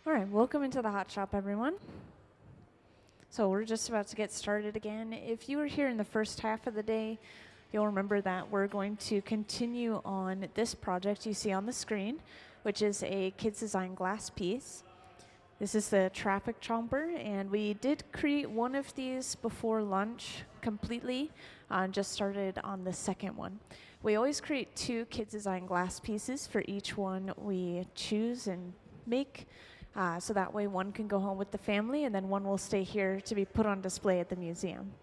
All right, welcome into the hot shop, everyone. So we're just about to get started again. If you were here in the first half of the day, you'll remember that we're going to continue on this project you see on the screen, which is a kids design glass piece. This is the traffic chomper, and we did create one of these before lunch completely, just started on the second one. We always create two kids design glass pieces for each one we choose and make. So that way one can go home with the family and then one will stay here to be put on display at the museum.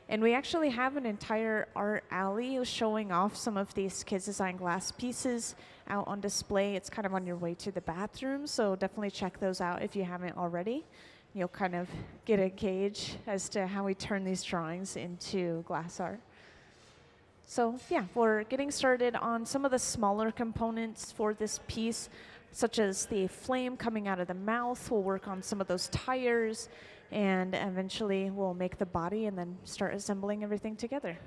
And we actually have an entire art alley showing off some of these kids design glass pieces out on display. It's kind of on your way to the bathroom, so definitely check those out if you haven't already. You'll kind of get a gauge as to how we turn these drawings into glass art. So yeah, we're getting started on some of the smaller components for this piece, such as the flame coming out of the mouth. We'll work on some of those tires, and eventually we'll make the body and then start assembling everything together.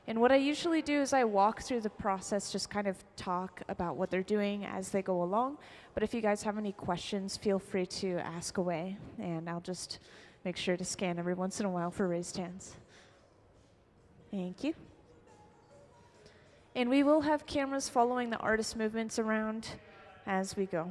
And what I usually do is I walk through the process, just kind of talk about what they're doing as they go along. But if you guys have any questions, feel free to ask away, and I'll just make sure to scan every once in a while for raised hands. Thank you. And we will have cameras following the artist movements around as we go.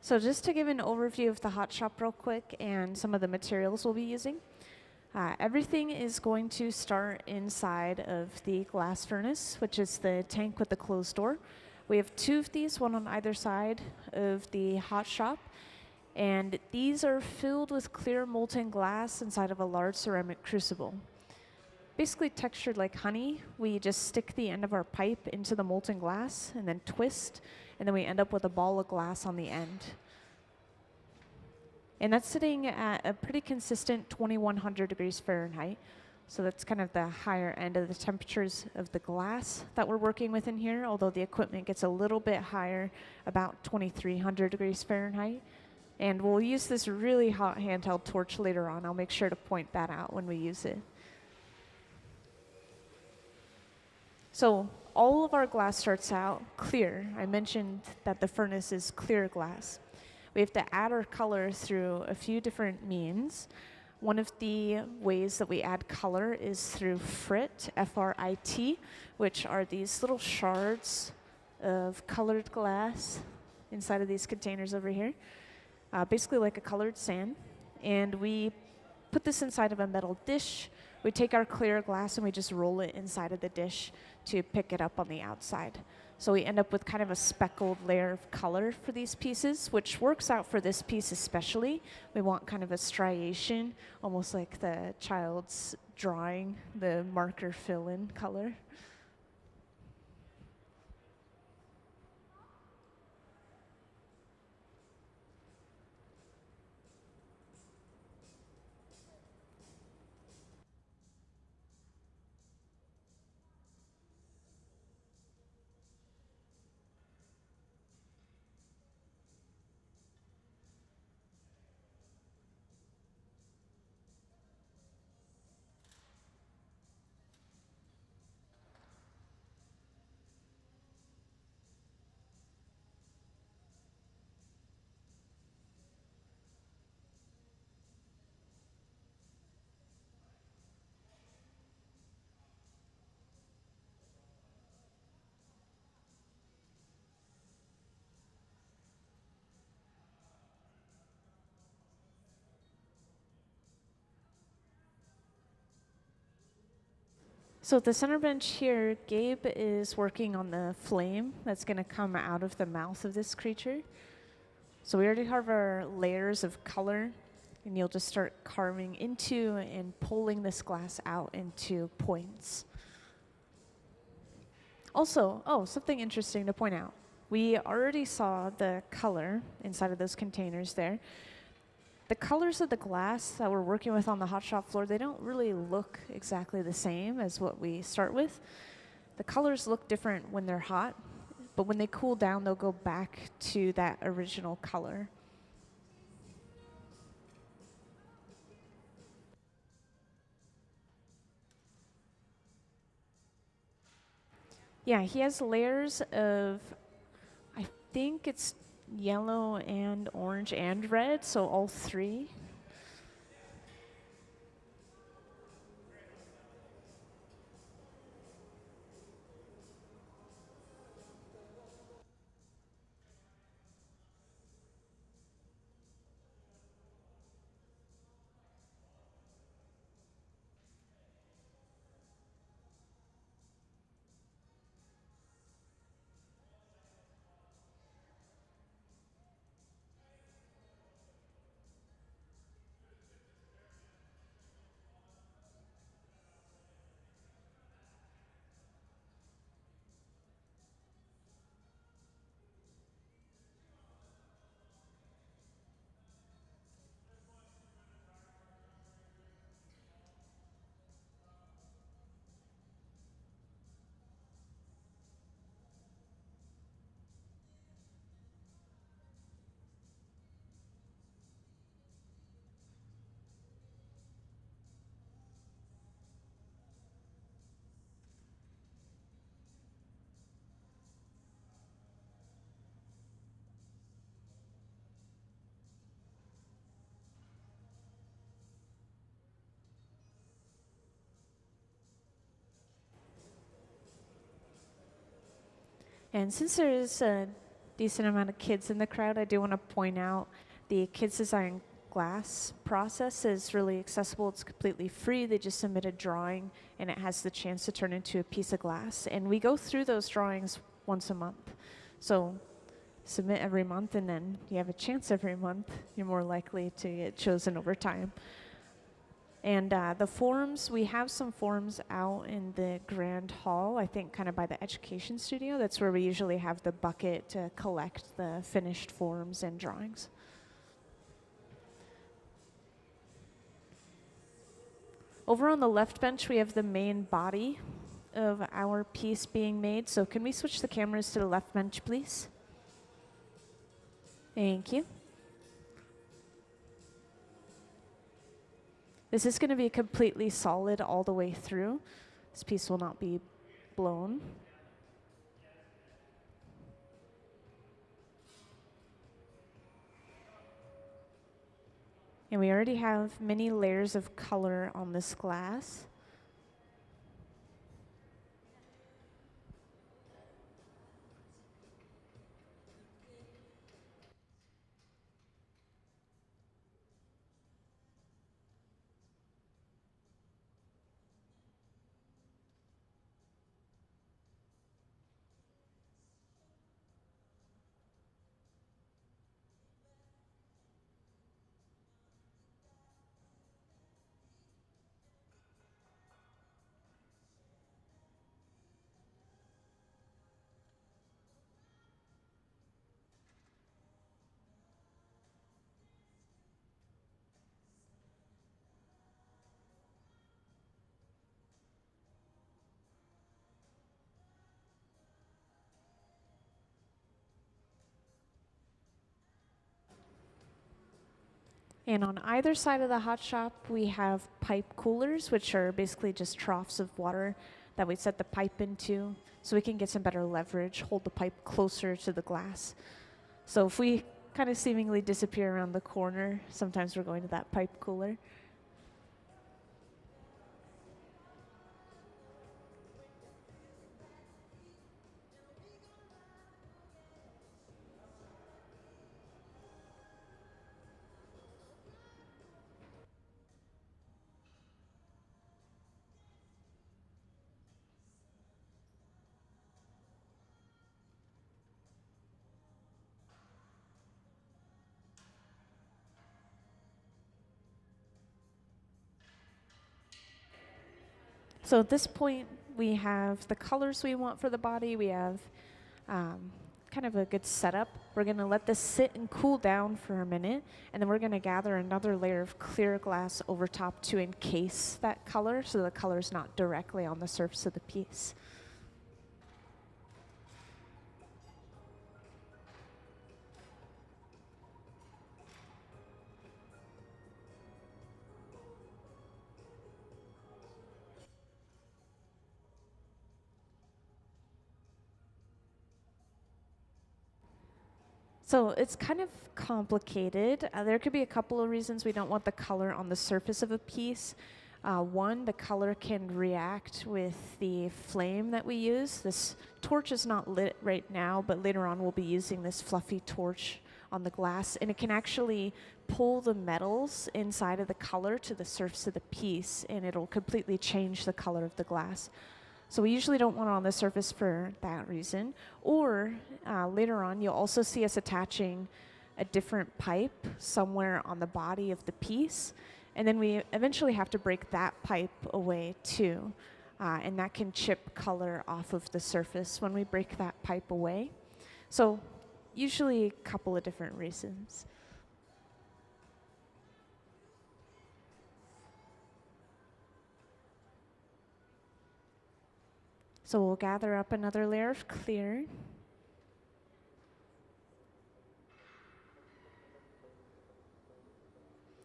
So just to give an overview of the hot shop real quick and some of the materials we'll be using. Everything is going to start inside of the glass furnace, which is the tank with the closed door. We have two of these, one on either side of the hot shop. And these are filled with clear molten glass inside of a large ceramic crucible. Basically textured like honey. We just stick the end of our pipe into the molten glass and then twist, and then we end up with a ball of glass on the end. And that's sitting at a pretty consistent 2100 degrees Fahrenheit. So that's kind of the higher end of the temperatures of the glass that we're working with in here, although the equipment gets a little bit higher, about 2300 degrees Fahrenheit. And we'll use this really hot handheld torch later on. I'll make sure to point that out when we use it. So all of our glass starts out clear. I mentioned that the furnace is clear glass. We have to add our color through a few different means. One of the ways that we add color is through frit, F-R-I-T, which are these little shards of colored glass inside of these containers over here, basically like a colored sand. And we put this inside of a metal dish. We take our clear glass and we just roll it inside of the dish to pick it up on the outside. So we end up with kind of a speckled layer of color for these pieces, which works out for this piece especially. We want kind of a striation, almost like the child's drawing, the marker fill-in color. So at the center bench here, Gabe is working on the flame that's going to come out of the mouth of this creature. So we already have our layers of color, and you'll just start carving into and pulling this glass out into points. Also, something interesting to point out. We already saw the color inside of those containers there. The colors of the glass that we're working with on the hot shop floor, they don't really look exactly the same as what we start with. The colors look different when they're hot, but when they cool down, they'll go back to that original color. Yeah, he has layers of, I think it's yellow and orange and red, so all three. And since there is a decent amount of kids in the crowd, I do want to point out the Kids Design Glass process is really accessible. It's completely free. They just submit a drawing, and it has the chance to turn into a piece of glass. And we go through those drawings once a month. So submit every month, and then you have a chance every month. You're more likely to get chosen over time. And the forums, we have some forums out in the grand hall, I think kind of by the education studio. That's where we usually have the bucket to collect the finished forms and drawings. Over on the left bench, we have the main body of our piece being made. So can we switch the cameras to the left bench, please? Thank you. This is going to be completely solid all the way through. This piece will not be blown. And we already have many layers of color on this glass. And on either side of the hot shop, we have pipe coolers, which are basically just troughs of water that we set the pipe into so we can get some better leverage, hold the pipe closer to the glass. So if we kind of seemingly disappear around the corner, sometimes we're going to that pipe cooler. So at this point, we have the colors we want for the body. We have kind of a good setup. We're going to let this sit and cool down for a minute, and then we're going to gather another layer of clear glass over top to encase that color so the color is not directly on the surface of the piece. So it's kind of complicated. There could be a couple of reasons we don't want the color on the surface of a piece. One, the color can react with the flame that we use. This torch is not lit right now, but later on we'll be using this fluffy torch on the glass, and it can actually pull the metals inside of the color to the surface of the piece, and it'll completely change the color of the glass. So we usually don't want it on the surface for that reason. Or later on, you'll also see us attaching a different pipe somewhere on the body of the piece. And then we eventually have to break that pipe away too. And that can chip color off of the surface when we break that pipe away. So usually a couple of different reasons. So we'll gather up another layer of clear.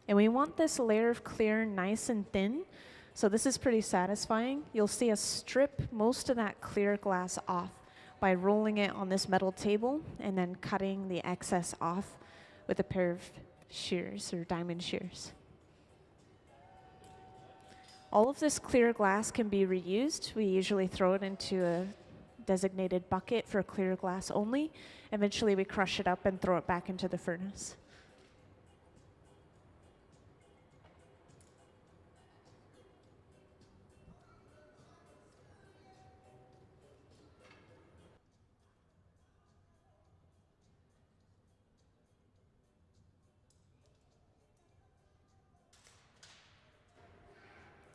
And we want this layer of clear nice and thin. So this is pretty satisfying. You'll see us strip most of that clear glass off by rolling it on this metal table and then cutting the excess off with a pair of shears or diamond shears. All of this clear glass can be reused. We usually throw it into a designated bucket for clear glass only. Eventually we crush it up and throw it back into the furnace.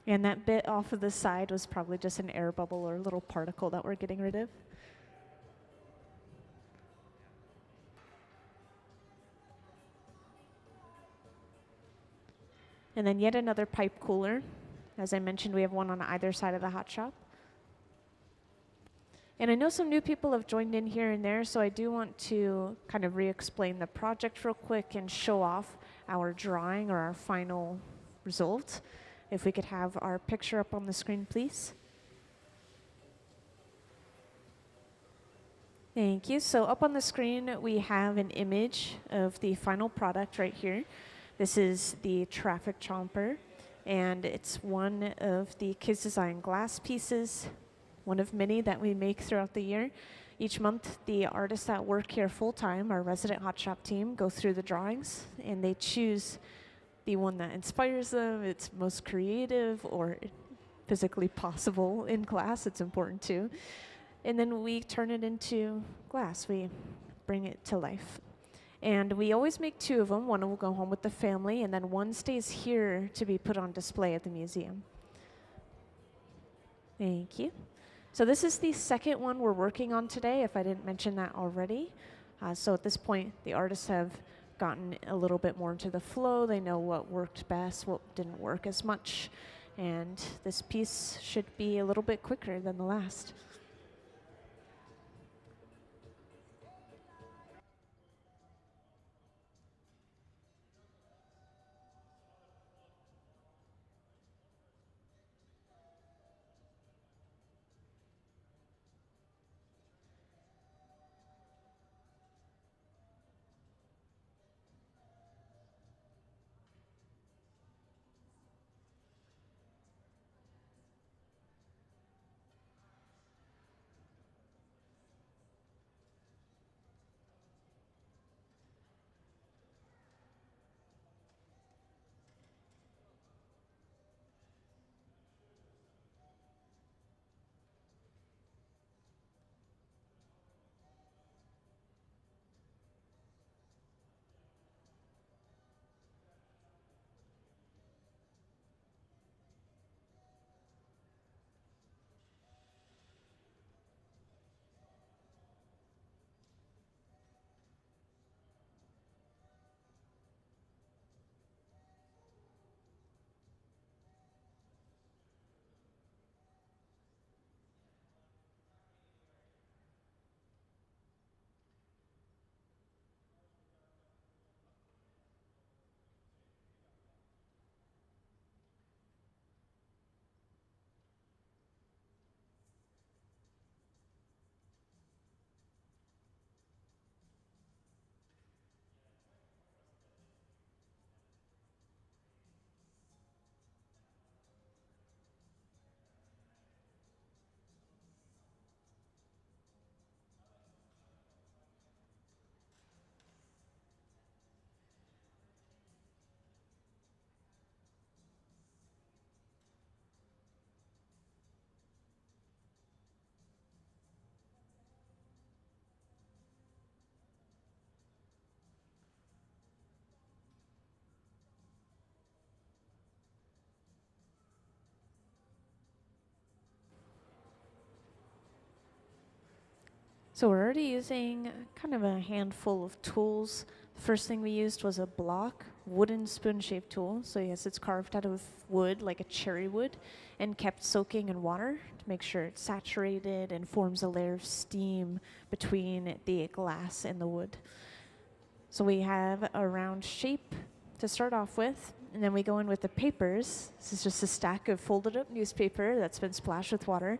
And that bit off of the side was probably just an air bubble or a little particle that we're getting rid of. And then yet another pipe cooler. As I mentioned, we have one on either side of the hot shop. And I know some new people have joined in here and there, so I do want to kind of re-explain the project real quick and show off our drawing or our final result. If we could have our picture up on the screen, please. Thank you. So up on the screen, we have an image of the final product right here. This is the traffic chomper, and it's one of the Kids Design glass pieces, one of many that we make throughout the year. Each month, the artists that work here full-time, our resident hot shop team, go through the drawings, and they choose the one that inspires them, it's most creative or physically possible in class. It's important too. And then we turn it into glass. We bring it to life. And we always make two of them. One will go home with the family, and then one stays here to be put on display at the museum. Thank you. So this is the second one we're working on today, if I didn't mention that already. So at this point, the artists have gotten a little bit more into the flow. They know what worked best, what didn't work as much. And this piece should be a little bit quicker than the last. So we're already using kind of a handful of tools. The first thing we used was a block wooden spoon-shaped tool. So yes, it's carved out of wood, like a cherry wood, and kept soaking in water to make sure it's saturated and forms a layer of steam between the glass and the wood. So we have a round shape to start off with, and then we go in with the papers. This is just a stack of folded up newspaper that's been splashed with water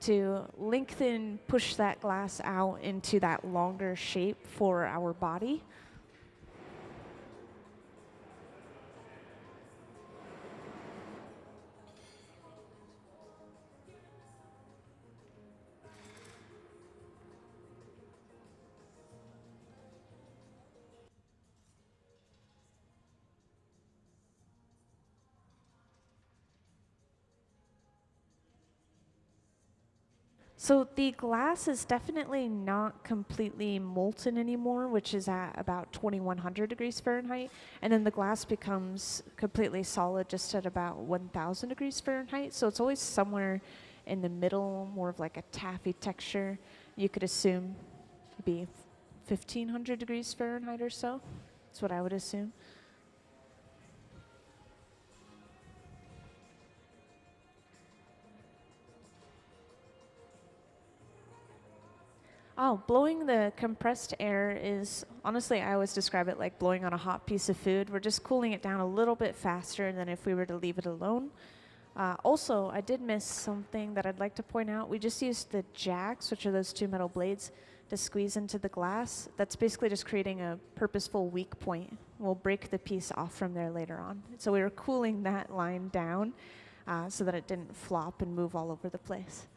to lengthen, push that glass out into that longer shape for our body. So the glass is definitely not completely molten anymore, which is at about 2100 degrees Fahrenheit. And then the glass becomes completely solid just at about 1000 degrees Fahrenheit. So it's always somewhere in the middle, more of like a taffy texture. You could assume maybe 1500 degrees Fahrenheit or so. That's what I would assume. Oh, blowing the compressed air is, honestly, I always describe it like blowing on a hot piece of food. We're just cooling it down a little bit faster than if we were to leave it alone. Also, I did miss something that I'd like to point out. We just used the jacks, which are those two metal blades, to squeeze into the glass. That's basically just creating a purposeful weak point. We'll break the piece off from there later on. So we were cooling that line down so that it didn't flop and move all over the place.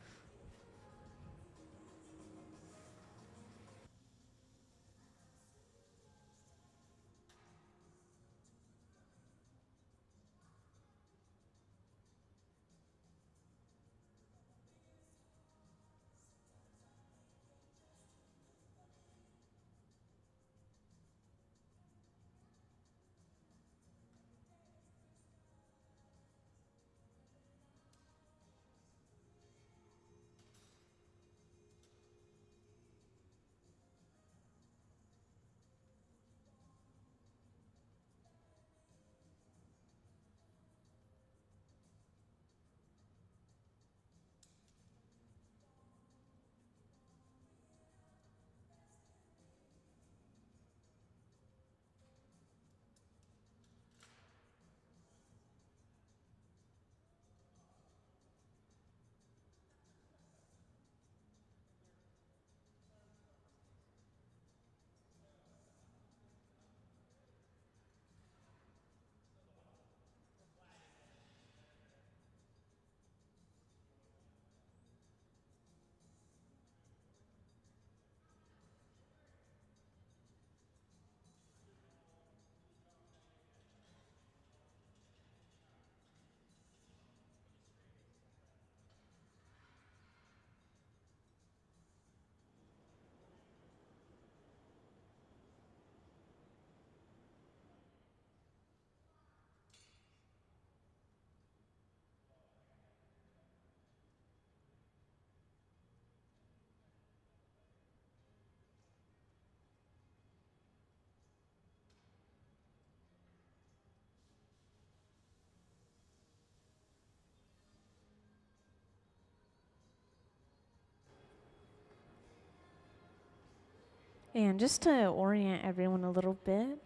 And just to orient everyone a little bit,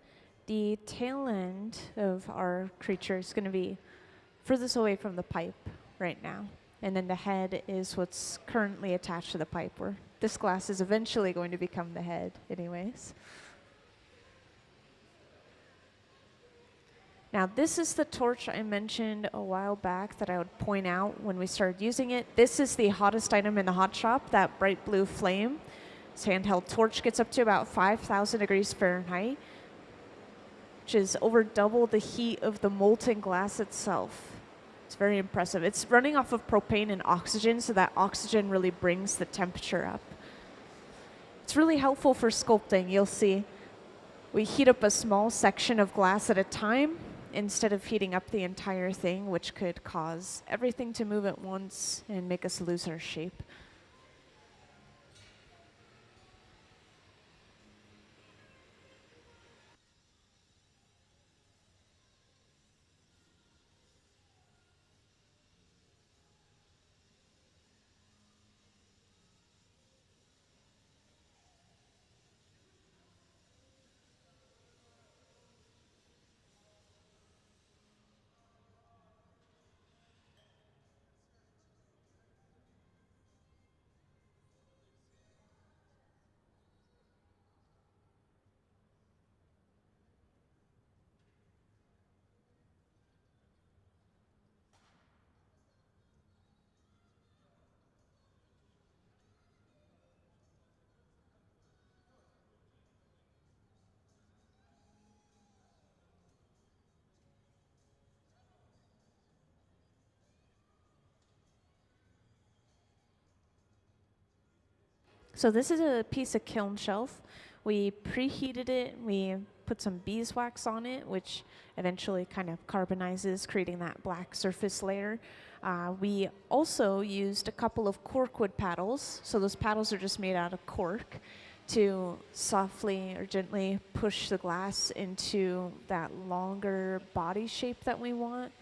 the tail end of our creature is going to be furthest away from the pipe right now. And then the head is what's currently attached to the pipe, where this glass is eventually going to become the head anyways. Now this is the torch I mentioned a while back that I would point out when we started using it. This is the hottest item in the hot shop, that bright blue flame. This handheld torch gets up to about 5,000 degrees Fahrenheit, which is over double the heat of the molten glass itself. It's very impressive. It's running off of propane and oxygen, so that oxygen really brings the temperature up. It's really helpful for sculpting. You'll see we heat up a small section of glass at a time instead of heating up the entire thing, which could cause everything to move at once and make us lose our shape. So this is a piece of kiln shelf. We preheated it, we put some beeswax on it, which eventually kind of carbonizes, creating that black surface layer. We also used a couple of corkwood paddles. So those paddles are just made out of cork to softly or gently push the glass into that longer body shape that we want.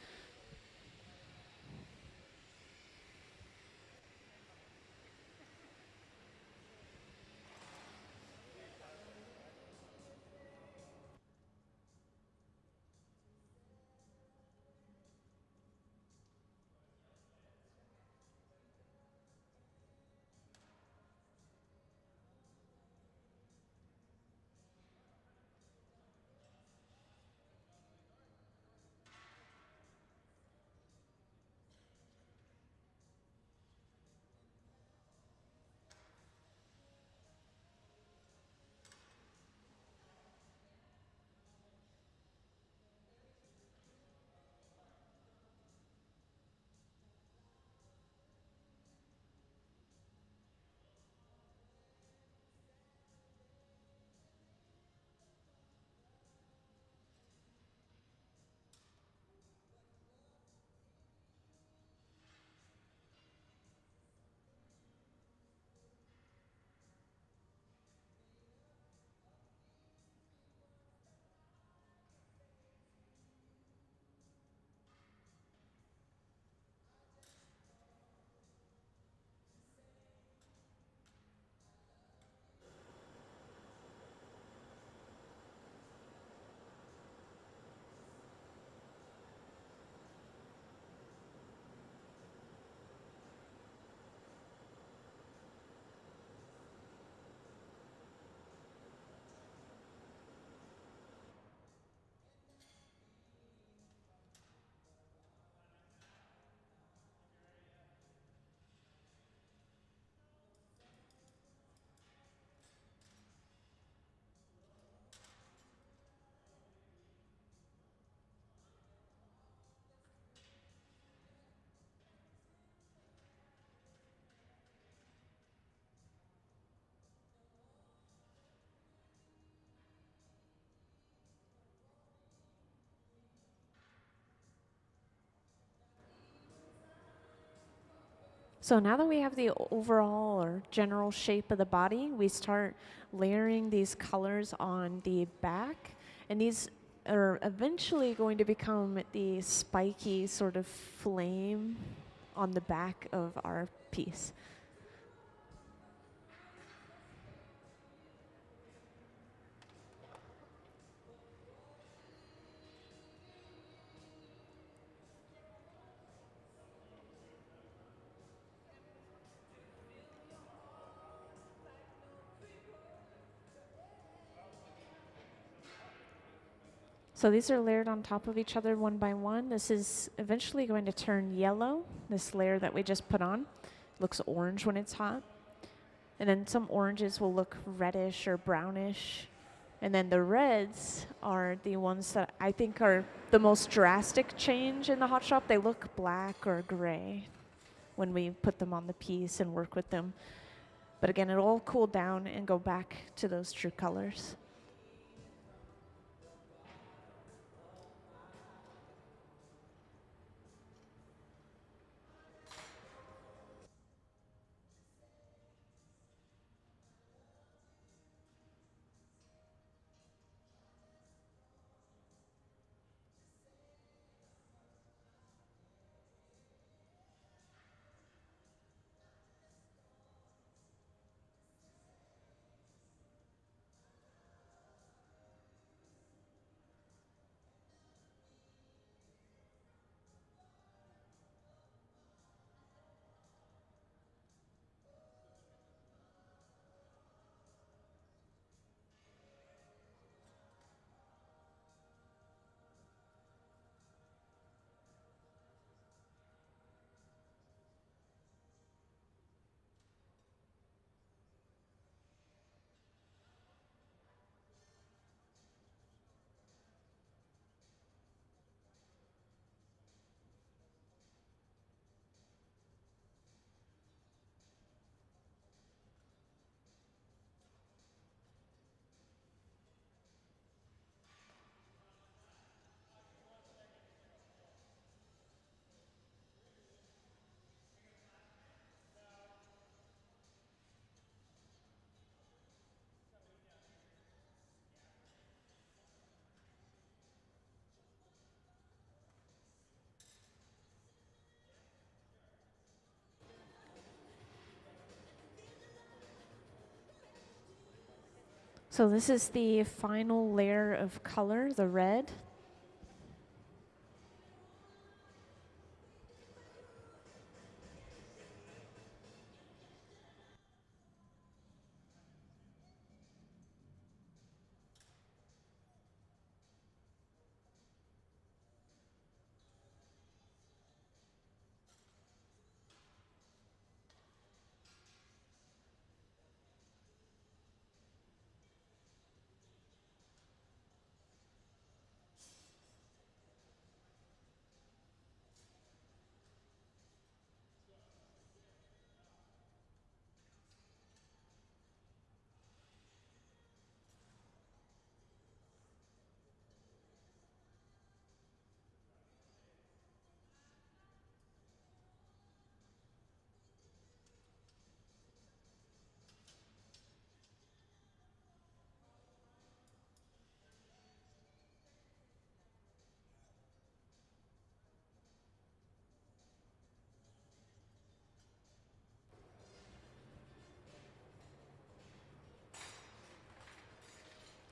So now that we have the overall or general shape of the body, we start layering these colors on the back. And these are eventually going to become the spiky sort of flame on the back of our piece. So these are layered on top of each other one by one. This is eventually going to turn yellow, this layer that we just put on. Looks orange when it's hot. And then some oranges will look reddish or brownish. And then the reds are the ones that I think are the most drastic change in the hot shop. They look black or gray when we put them on the piece and work with them. But again, it'll all cool down and go back to those true colors. So this is the final layer of color, the red.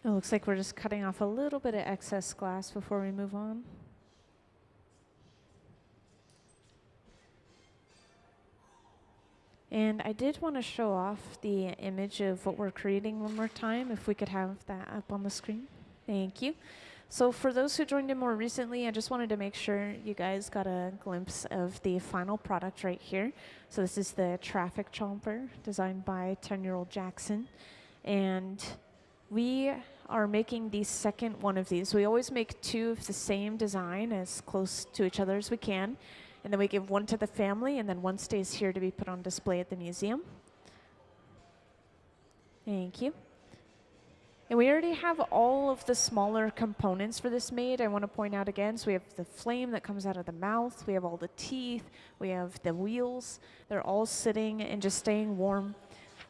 It looks like we're just cutting off a little bit of excess glass before we move on. And I did want to show off the image of what we're creating one more time, if we could have that up on the screen. Thank you. So for those who joined in more recently, I just wanted to make sure you guys got a glimpse of the final product right here. So this is the traffic chomper designed by 10-year-old Jackson. And we are making the second one of these. We always make two of the same design as close to each other as we can. And then we give one to the family, and then one stays here to be put on display at the museum. Thank you. And we already have all of the smaller components for this made. I want to point out again, so we have the flame that comes out of the mouth, we have all the teeth, we have the wheels. They're all sitting and just staying warm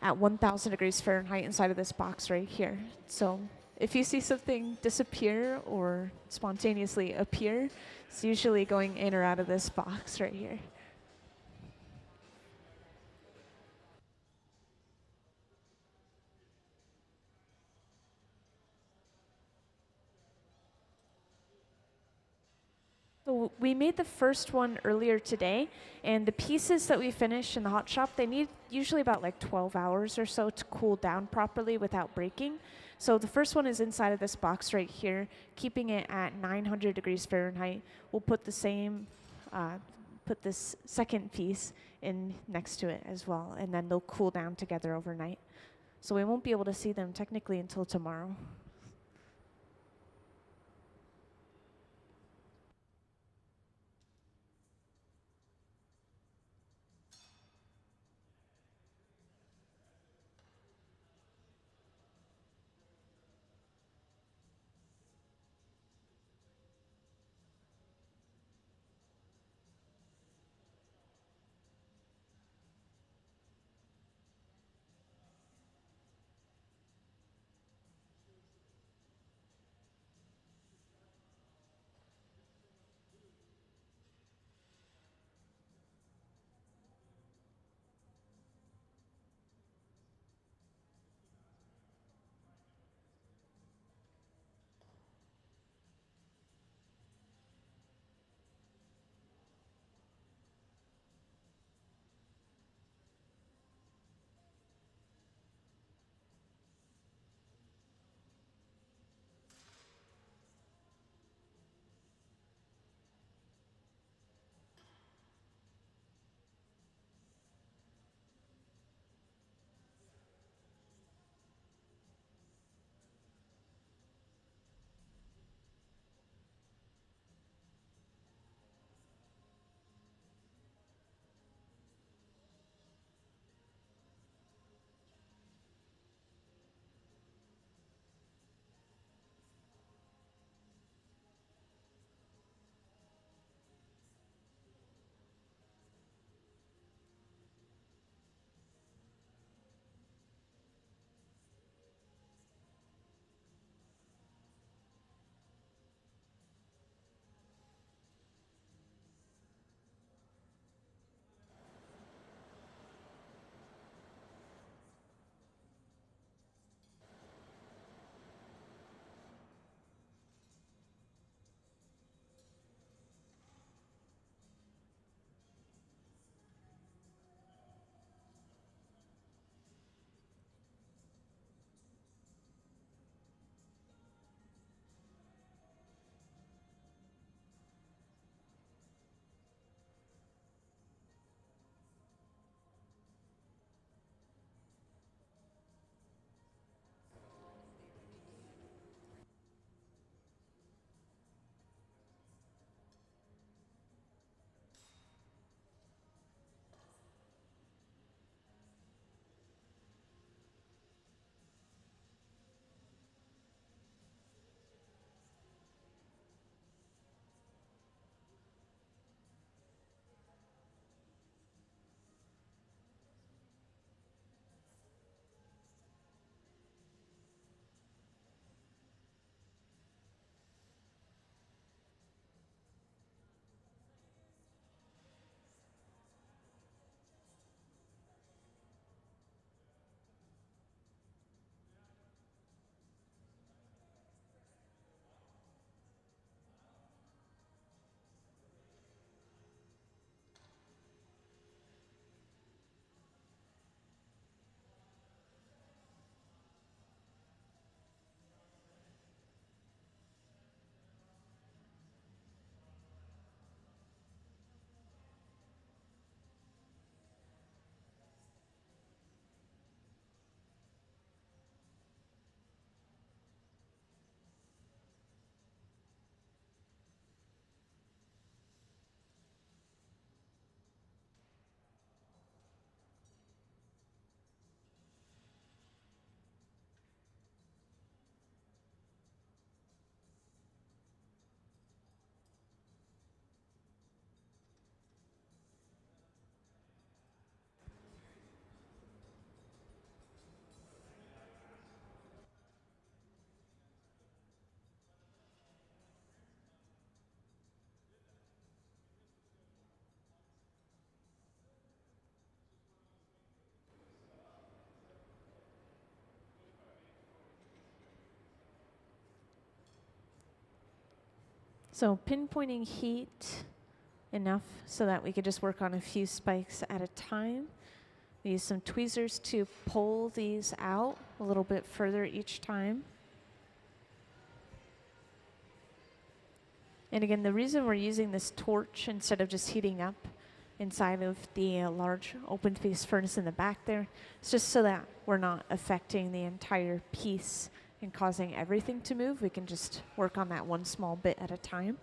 at 1,000 degrees Fahrenheit inside of this box right here. So if you see something disappear or spontaneously appear, it's usually going in or out of this box right here. So we made the first one earlier today, and the pieces that we finish in the hot shop, they need usually about like 12 hours or so to cool down properly without breaking. So the first one is inside of this box right here, keeping it at 900 degrees Fahrenheit. We'll put the same, put this second piece in next to it as well, and then they'll cool down together overnight. So we won't be able to see them technically until tomorrow. So pinpointing heat enough so that we could just work on a few spikes at a time. We use some tweezers to pull these out a little bit further each time. And again, the reason we're using this torch instead of just heating up inside of the large open face furnace in the back there, is just so that we're not affecting the entire piece and causing everything to move. We can just work on that one small bit at a time.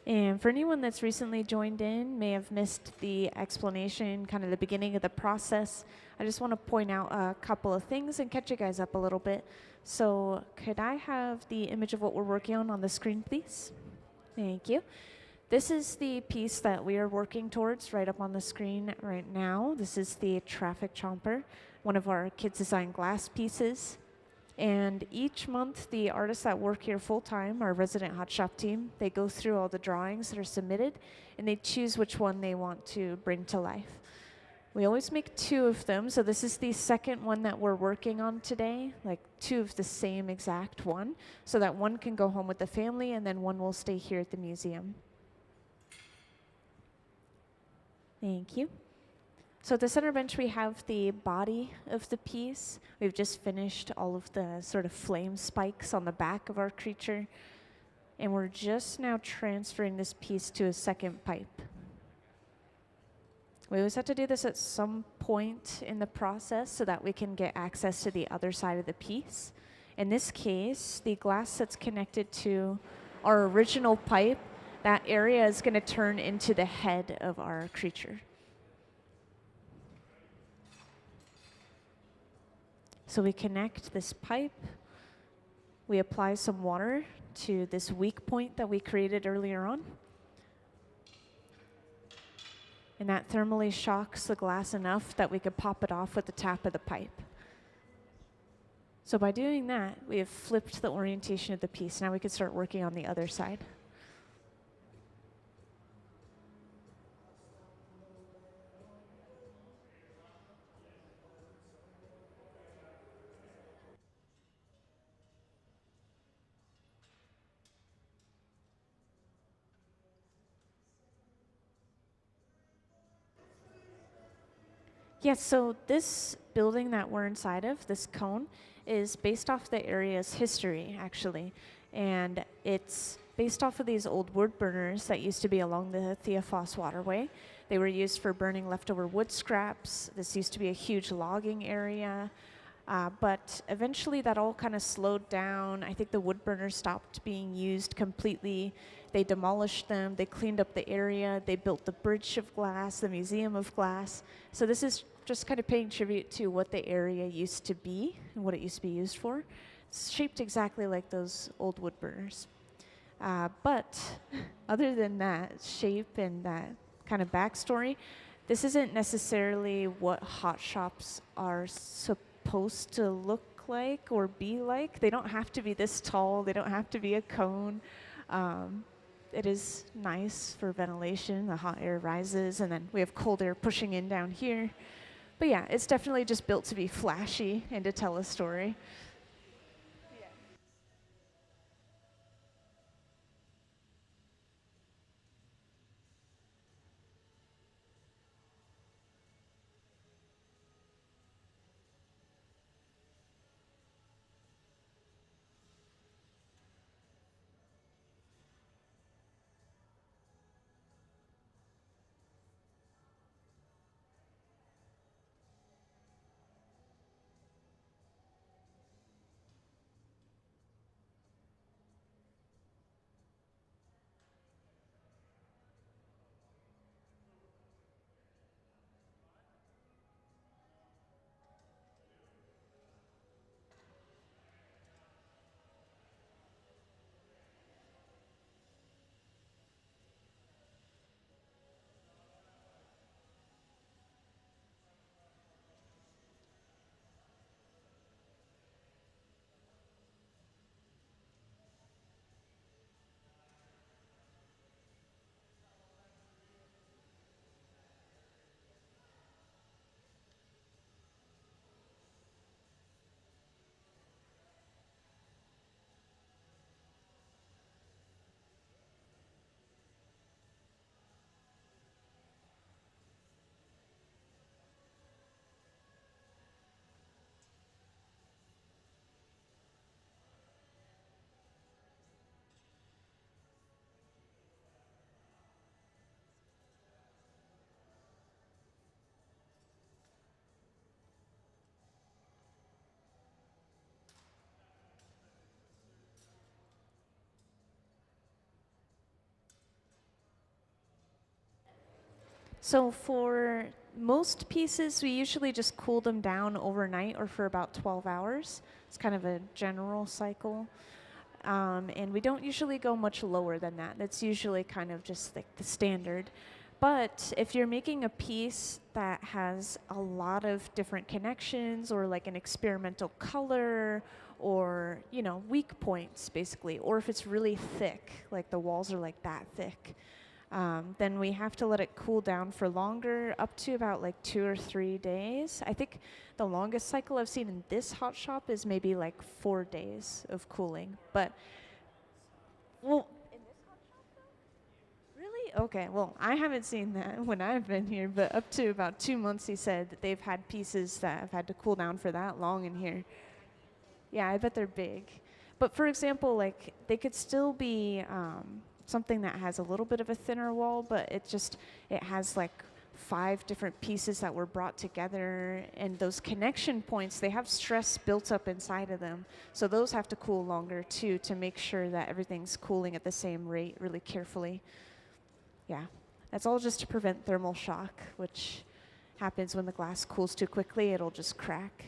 And for anyone that's recently joined in, may have missed the explanation, kind of the beginning of the process, I just want to point out a couple of things and catch you guys up a little bit. So could I have the image of what we're working on the screen, please? Thank you. This is the piece that we are working towards right up on the screen right now. This is the traffic chomper, one of our kids design glass pieces. And each month, the artists that work here full-time, our resident hot shop team, they go through all the drawings that are submitted, and they choose which one they want to bring to life. We always make 2 of them, so this is the second one that we're working on today, like 2 of the same exact one, so that one can go home with the family, and then one will stay here at the museum. Thank you. So at the center bench, we have the body of the piece. We've just finished all of the sort of flame spikes on the back of our creature. And we're just now transferring this piece to a second pipe. We always have to do this at some point in the process so that we can get access to the other side of the piece. In this case, the glass that's connected to our original pipe, that area is going to turn into the head of our creature. So we connect this pipe, we apply some water to this weak point that we created earlier on, and that thermally shocks the glass enough that we could pop it off with the tap of the pipe. So by doing that, we have flipped the orientation of the piece. Now we can start working on the other side. Yes, so this building that we're inside of, this cone, is based off the area's history, actually. And it's based off of these old wood burners that used to be along the Theophos waterway. They were used for burning leftover wood scraps. This used to be a huge logging area. But eventually that all kind of slowed down. I think the wood burners stopped being used completely. They demolished them, they cleaned up the area, they built the Bridge of Glass, the Museum of Glass. So this is just kind of paying tribute to what the area used to be and what it used to be used for. It's shaped exactly like those old wood burners. But other than that shape and that kind of backstory, this isn't necessarily what hot shops are supposed to look like or be like. They don't have to be this tall, they don't have to be a cone. It is nice for ventilation, the hot air rises, and then we have cold air pushing in down here. But yeah, it's definitely just built to be flashy and to tell a story. So for most pieces, we usually just cool them down overnight or for about 12 hours. It's kind of a general cycle. And we don't usually go much lower than that. That's usually kind of just like the standard. But if you're making a piece that has a lot of different connections or like an experimental color or, you know, weak points basically, or if it's really thick, like the walls are like that thick, then we have to let it cool down for longer, up to about like 2 or 3 days. I think the longest cycle I've seen in this hot shop is maybe like 4 days of cooling. But, well, in this hot shop though? Really? Okay, well, I haven't seen that when I've been here, but up to about 2 months, he said that they've had pieces that have had to cool down for that long in here. Yeah, I bet they're big. But for example, like they could still be something that has a little bit of a thinner wall, but it has like 5 different pieces that were brought together, and those connection points, they have stress built up inside of them. So those have to cool longer too to make sure that everything's cooling at the same rate really carefully. Yeah, that's all just to prevent thermal shock, which happens when the glass cools too quickly, it'll just crack.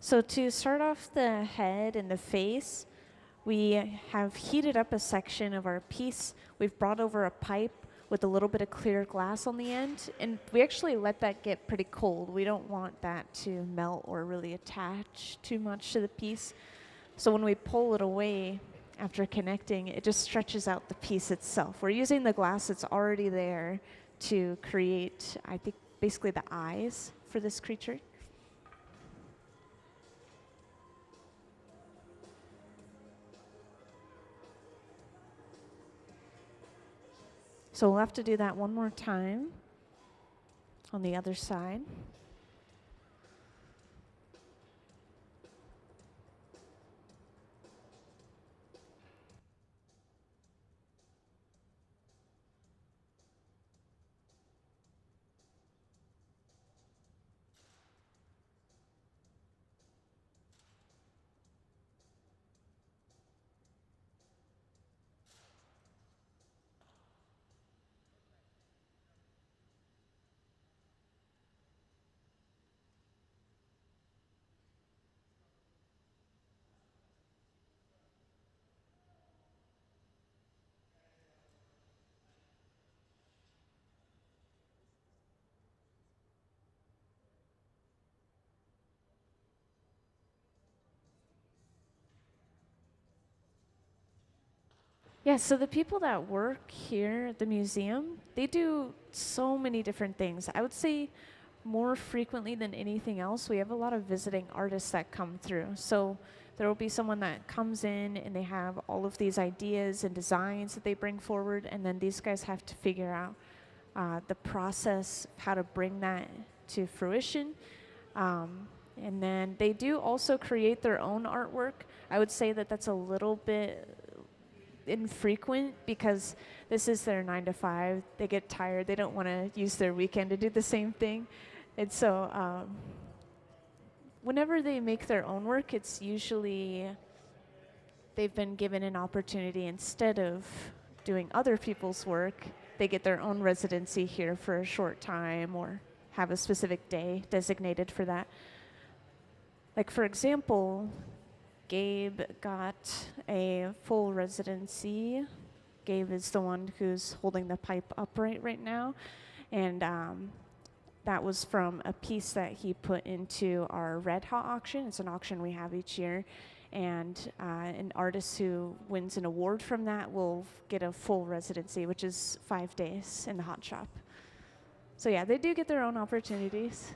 So to start off the head and the face, we have heated up a section of our piece. We've brought over a pipe with a little bit of clear glass on the end, and we actually let that get pretty cold. We don't want that to melt or really attach too much to the piece. So when we pull it away after connecting, it just stretches out the piece itself. We're using the glass that's already there to create, I think, basically the eyes for this creature. So we'll have to do that one more time on the other side. Yeah, so the people that work here at the museum, they do so many different things. I would say more frequently than anything else, we have a lot of visiting artists that come through. So there will be someone that comes in and they have all of these ideas and designs that they bring forward, and then these guys have to figure out the process, how to bring that to fruition. And then they do also create their own artwork. I would say that that's a little bit infrequent because this is their 9 to 5. They get tired. They don't want to use their weekend to do the same thing. And so whenever they make their own work, it's usually they've been given an opportunity instead of doing other people's work. They get their own residency here for a short time or have a specific day designated for that. Like, for example, Gabe got a full residency. Gabe is the one who's holding the pipe upright right now. And that was from a piece that he put into our Red Hot auction. It's an auction we have each year. And an artist who wins an award from that will get a full residency, which is 5 days in the hot shop. So yeah, they do get their own opportunities.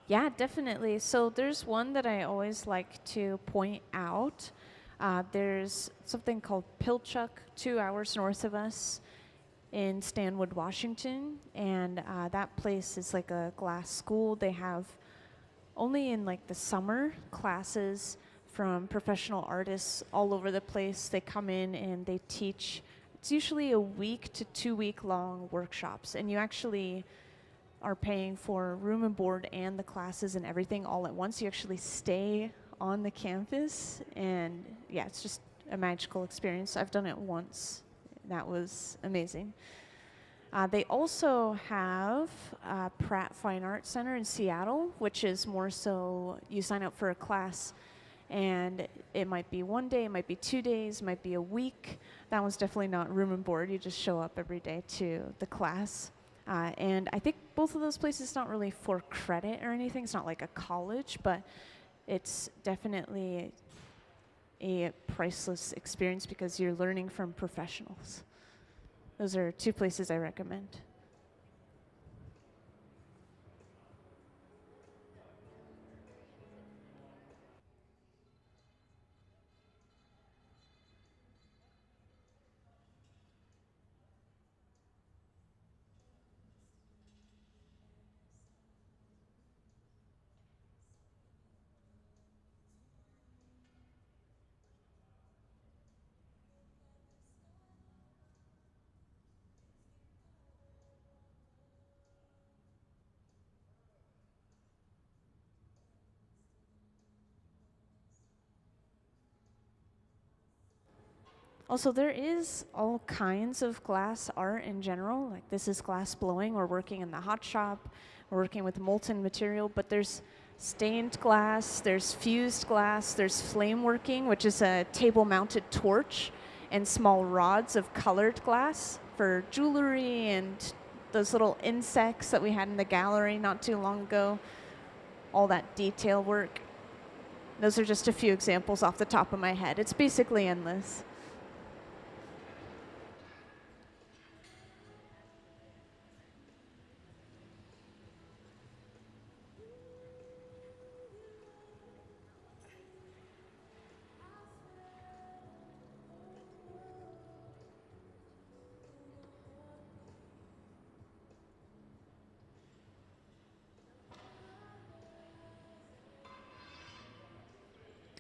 Yeah, definitely. So there's one that I always like to point out. There's something called Pilchuck, 2 hours north of us in Stanwood, Washington. And that place is like a glass school. They have only in like the summer classes from professional artists all over the place. They come in and they teach. It's usually a week to 2 week long workshops. And you actually are paying for room and board and the classes and everything all at once. You actually stay on the campus, and yeah, it's just a magical experience. I've done it once. That was amazing. They also have Pratt Fine Arts Center in Seattle, which is more so you sign up for a class and it might be 1 day, it might be 2 days, it might be a week. That one's definitely not room and board. You just show up every day to the class. And I think both of those places not really for credit or anything. It's not like a college, but it's definitely a priceless experience because you're learning from professionals. Those are 2 places I recommend. Also, there is all kinds of glass art in general. Like, this is glass blowing. We're working in the hot shop. We're working with molten material, but there's stained glass, there's fused glass, there's flame working, which is a table-mounted torch, and small rods of colored glass for jewelry and those little insects that we had in the gallery not too long ago. All that detail work. Those are just a few examples off the top of my head. It's basically endless.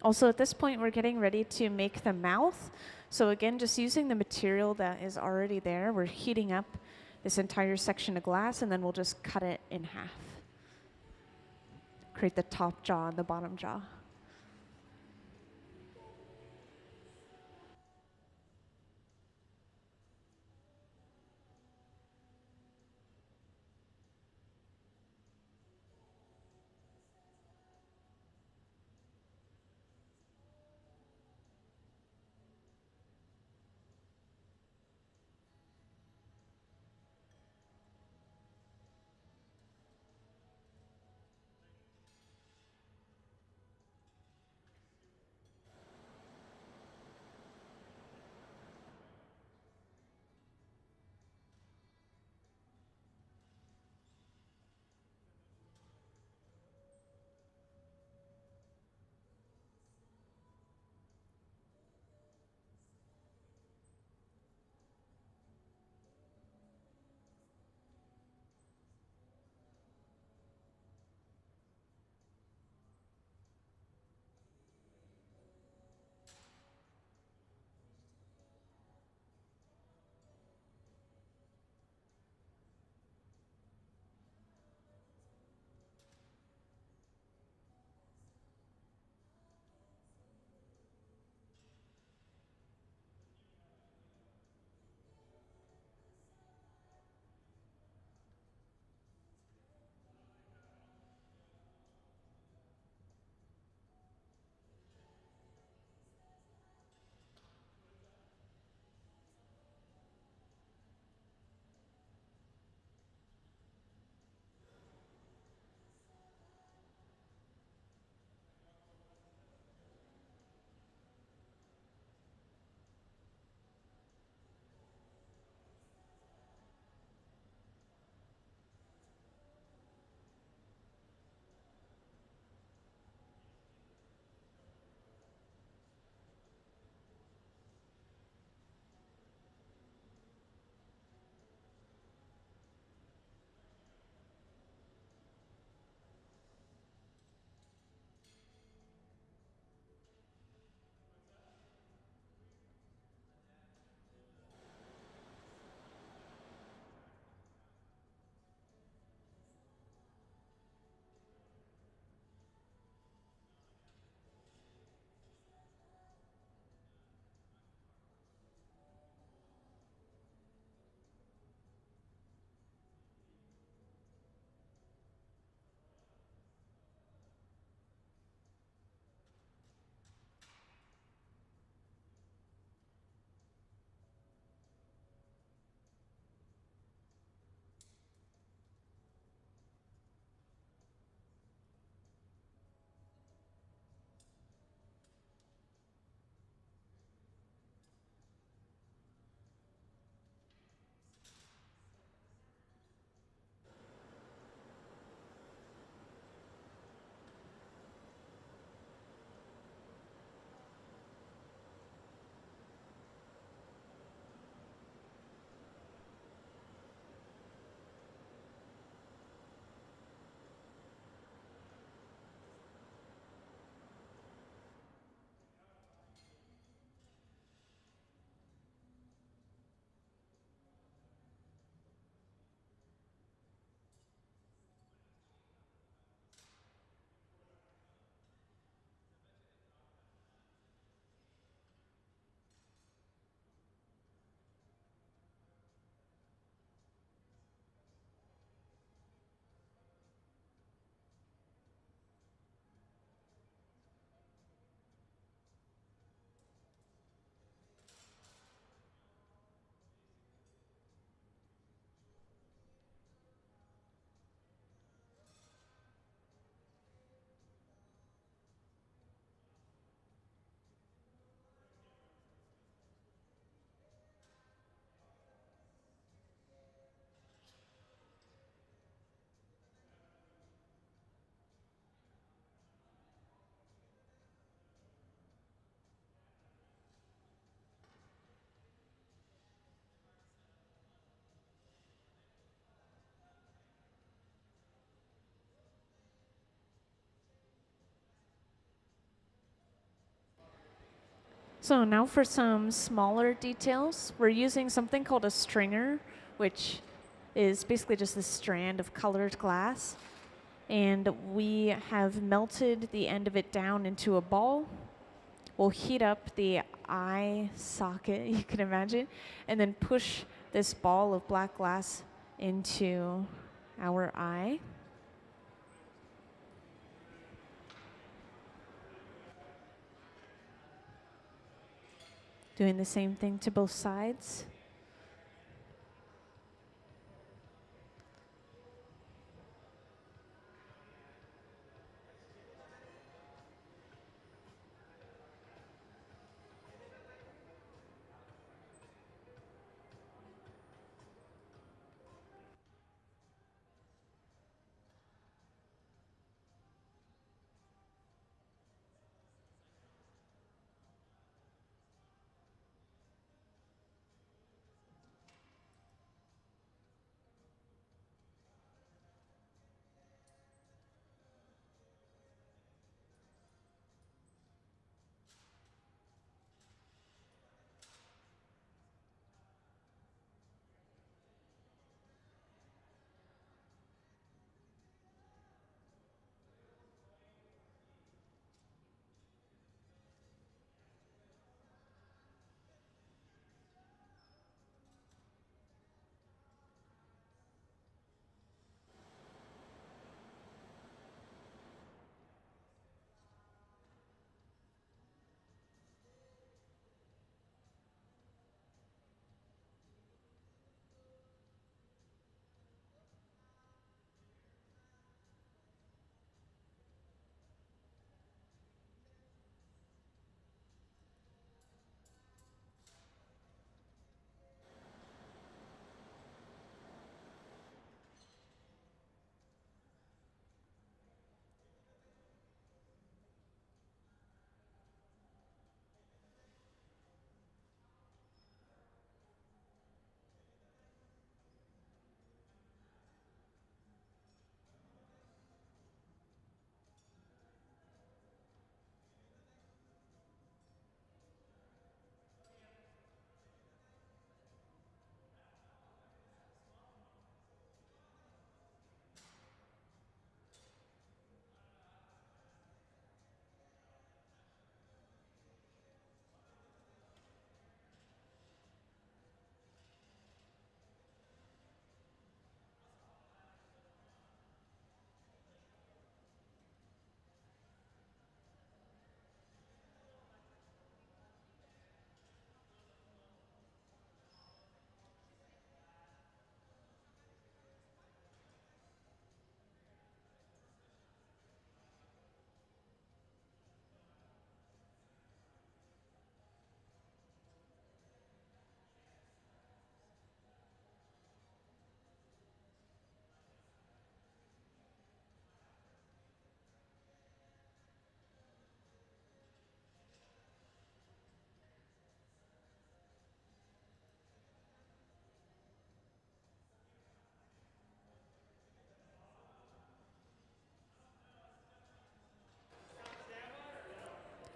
Also, at this point, we're getting ready to make the mouth. So again, just using the material that is already there, we're heating up this entire section of glass, and then we'll just cut it in half. Create the top jaw and the bottom jaw. So now for some smaller details, we're using something called a stringer, which is basically just a strand of colored glass. And we have melted the end of it down into a ball. We'll heat up the eye socket, you can imagine, and then push this ball of black glass into our eye. Doing the same thing to both sides.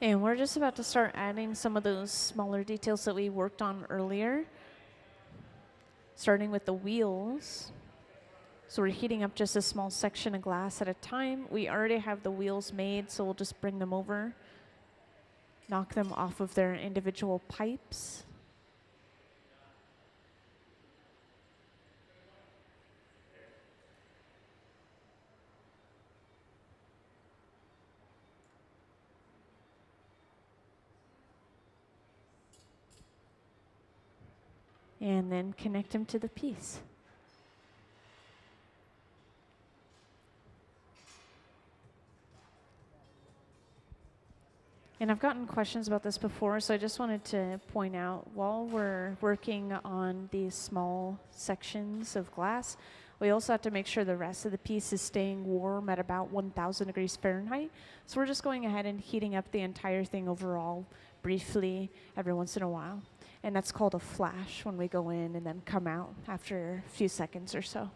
And we're just about to start adding some of those smaller details that we worked on earlier, starting with the wheels. So we're heating up just a small section of glass at a time. We already have the wheels made, so we'll just bring them over, knock them off of their individual pipes. And then connect them to the piece. And I've gotten questions about this before, so I just wanted to point out, while we're working on these small sections of glass, we also have to make sure the rest of the piece is staying warm at about 1,000 degrees Fahrenheit. So we're just going ahead and heating up the entire thing overall briefly every once in a while. And that's called a flash, when we go in and then come out after a few seconds or so.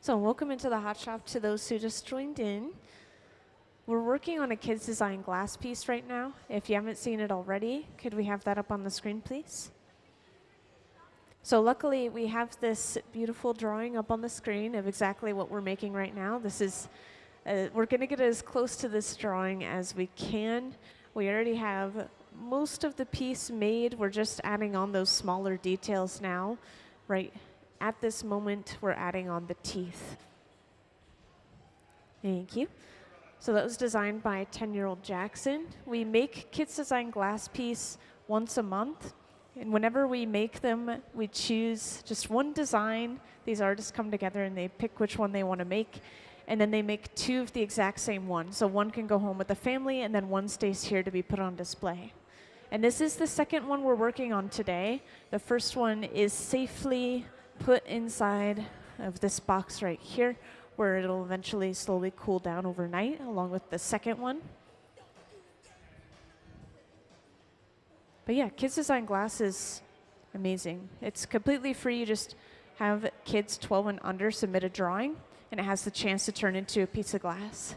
So welcome into the Hot Shop to those who just joined in. We're working on a kids design glass piece right now. If you haven't seen it already, could we have that up on the screen, please? So luckily we have this beautiful drawing up on the screen of exactly what we're making right now. This is, we're gonna get as close to this drawing as we can. We already have most of the piece made. We're just adding on those smaller details now. Right at this moment, we're adding on the teeth. Thank you. So that was designed by 10-year-old Jackson. We make kids design glass piece once a month. And whenever we make them, we choose just one design. These artists come together and they pick which one they want to make. And then they make two of the exact same one. So one can go home with the family and then one stays here to be put on display. And this is the second one we're working on today. The first one is safely put inside of this box right here, where it'll eventually slowly cool down overnight, along with the second one. But yeah, Kids Design Glass is amazing. It's completely free. You just have kids 12 and under submit a drawing, and it has the chance to turn into a piece of glass.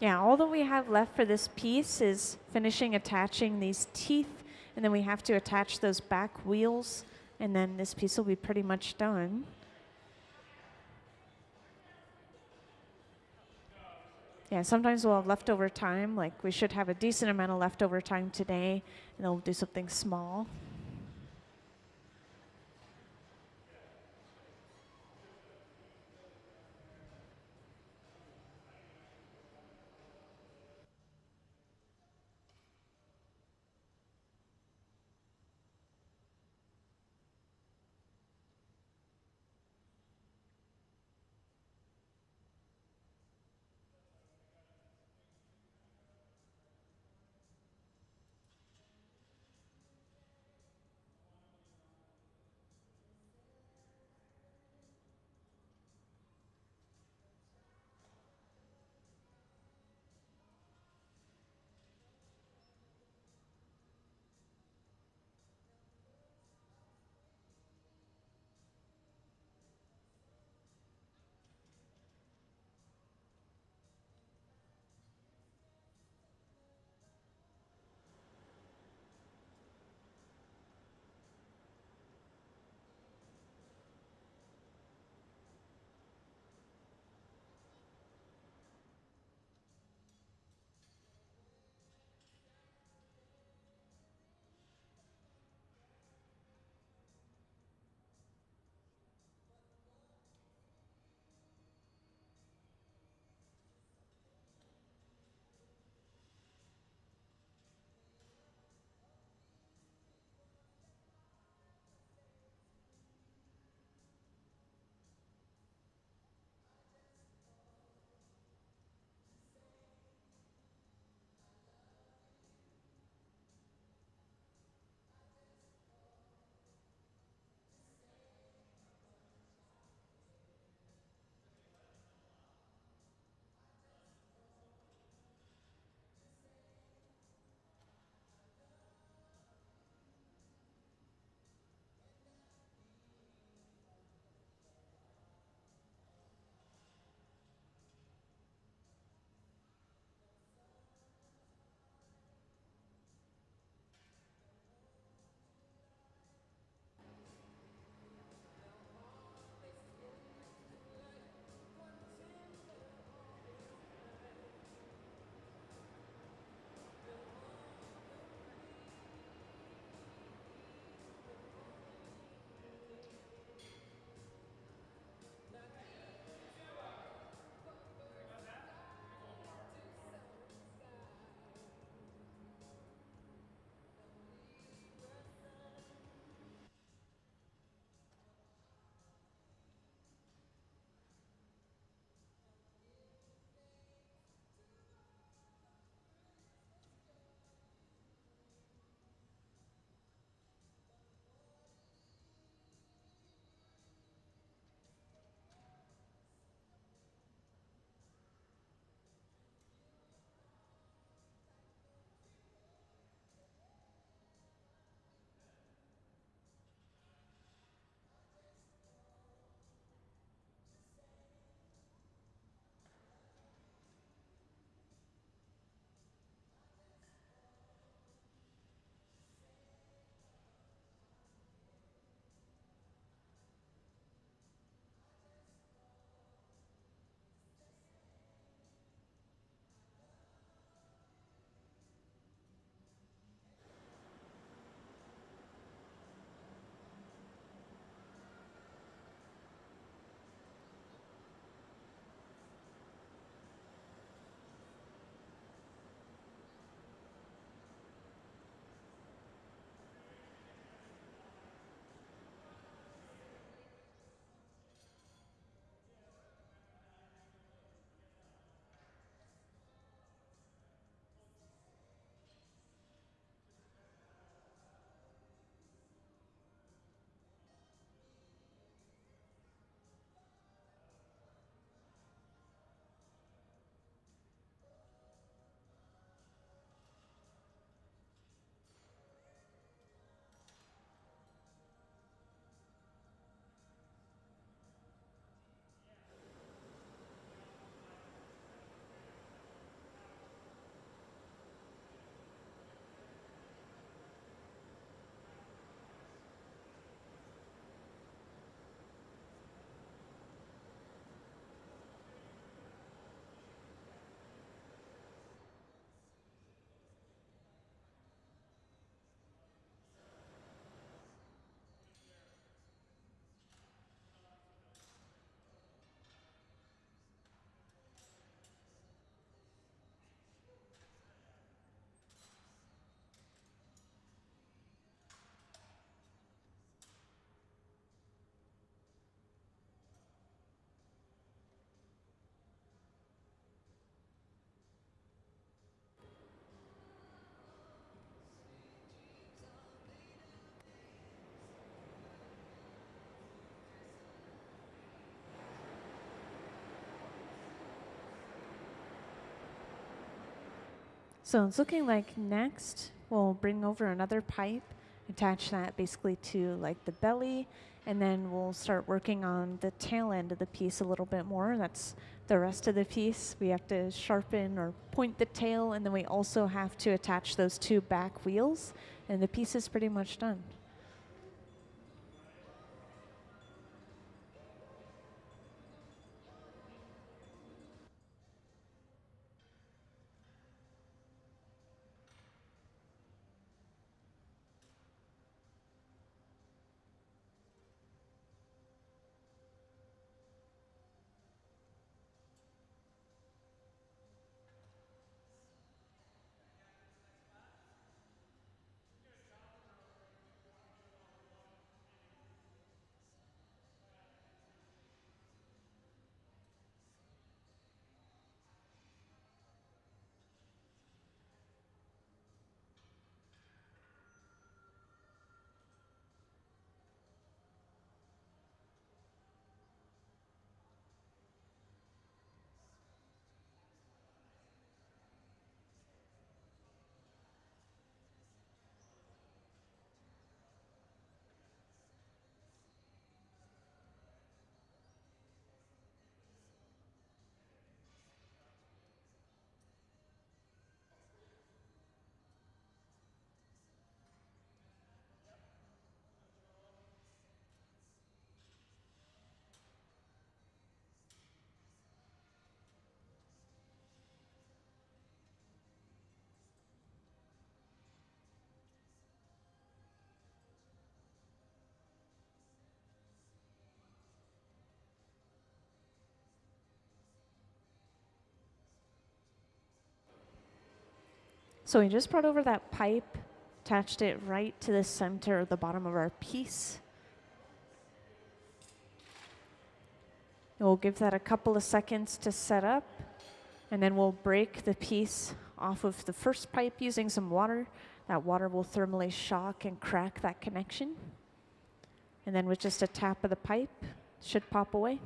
Yeah, all that we have left for this piece is finishing attaching these teeth, and then we have to attach those back wheels, and then this piece will be pretty much done. Yeah, sometimes we'll have leftover time, like we should have a decent amount of leftover time today, and then we'll do something small. So it's looking like next we'll bring over another pipe, attach that basically to like the belly, and then we'll start working on the tail end of the piece a little bit more. That's the rest of the piece. We have to sharpen or point the tail, and then we also have to attach those two back wheels, and the piece is pretty much done. So we just brought over that pipe, attached it right to the center of the bottom of our piece. And we'll give that a couple of seconds to set up, and then we'll break the piece off of the first pipe using some water. That water will thermally shock and crack that connection. And then with just a tap of the pipe, it should pop away.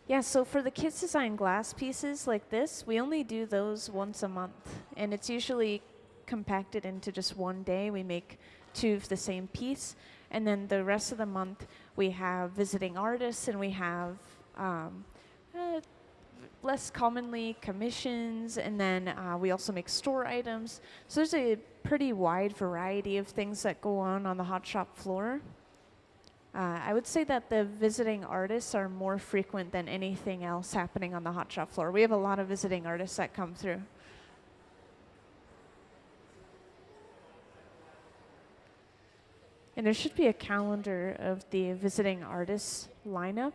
Yeah, so for the kids design glass pieces like this, we only do those once a month. And it's usually compacted into just one day. We make two of the same piece. And then the rest of the month, we have visiting artists and we have uh, less commonly commissions. And then we also make store items. So there's a pretty wide variety of things that go on the hot shop floor. I would say that the visiting artists are more frequent than anything else happening on the hot shop floor. We have a lot of visiting artists that come through. And there should be a calendar of the visiting artists lineup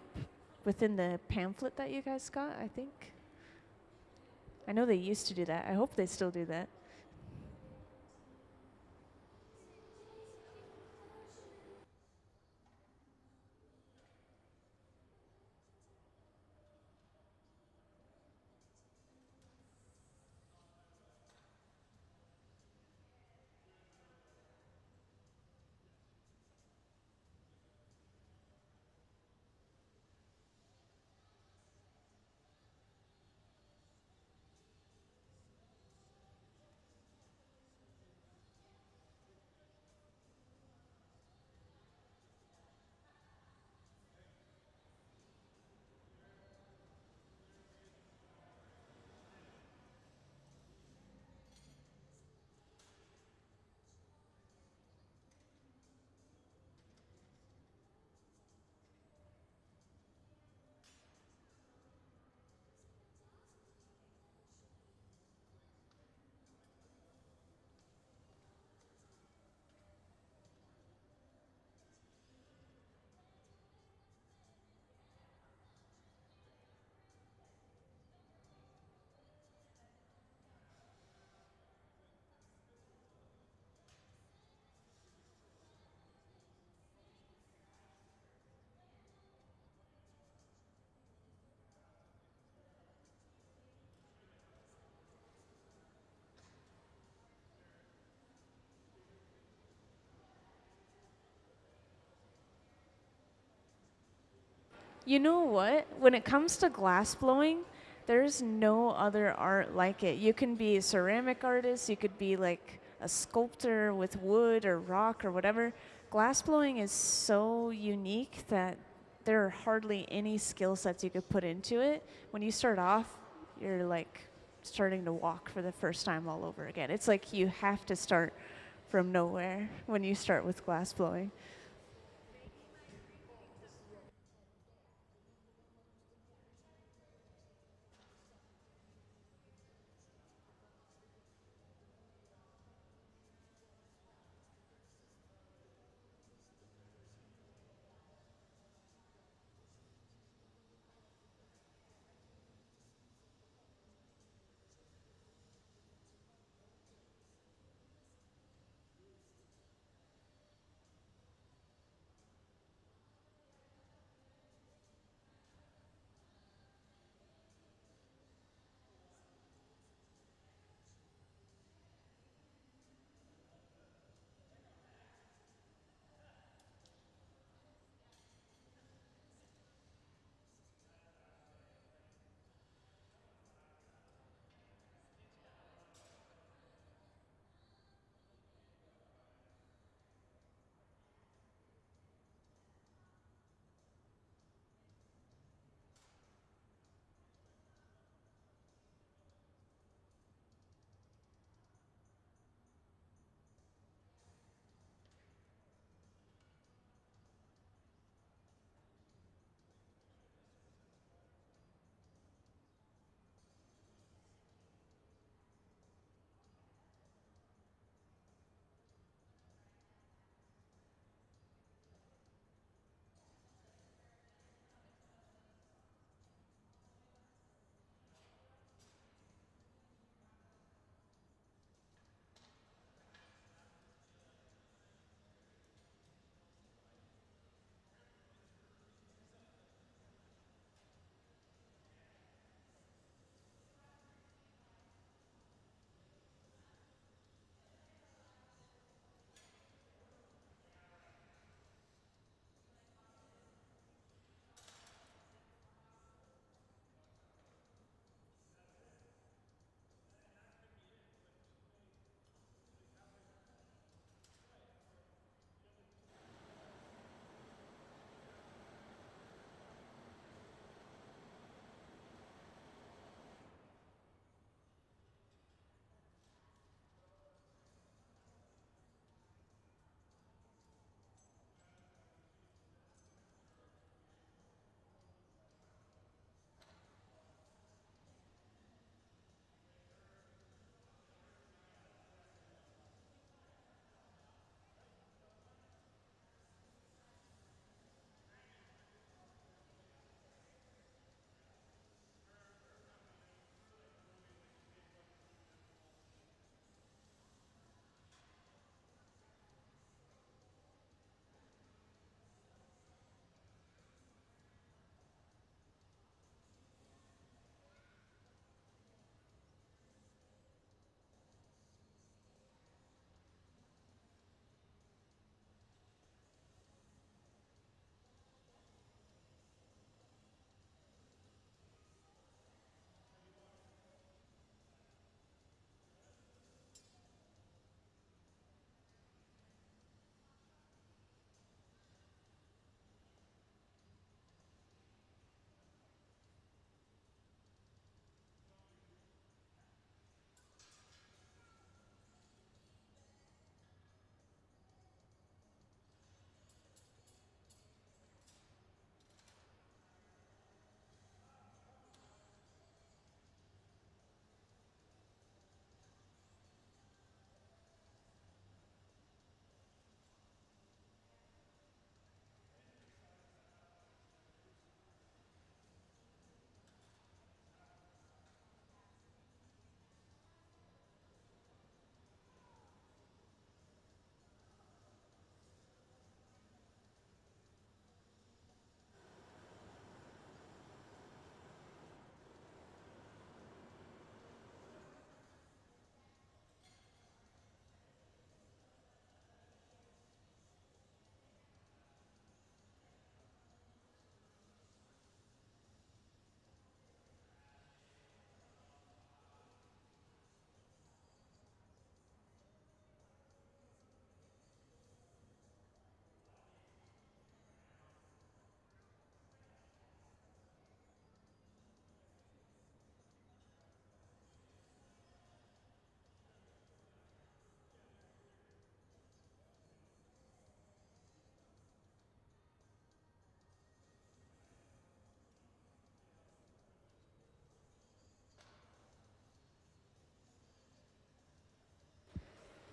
within the pamphlet that you guys got, I think. I know they used to do that. I hope they still do that. You know what? When it comes to glass blowing, there's no other art like it. You can be a ceramic artist, you could be like a sculptor with wood or rock or whatever. Glass blowing is so unique that there are hardly any skill sets you could put into it. When you start off, you're like starting to walk for the first time all over again. It's like you have to start from nowhere when you start with glass blowing.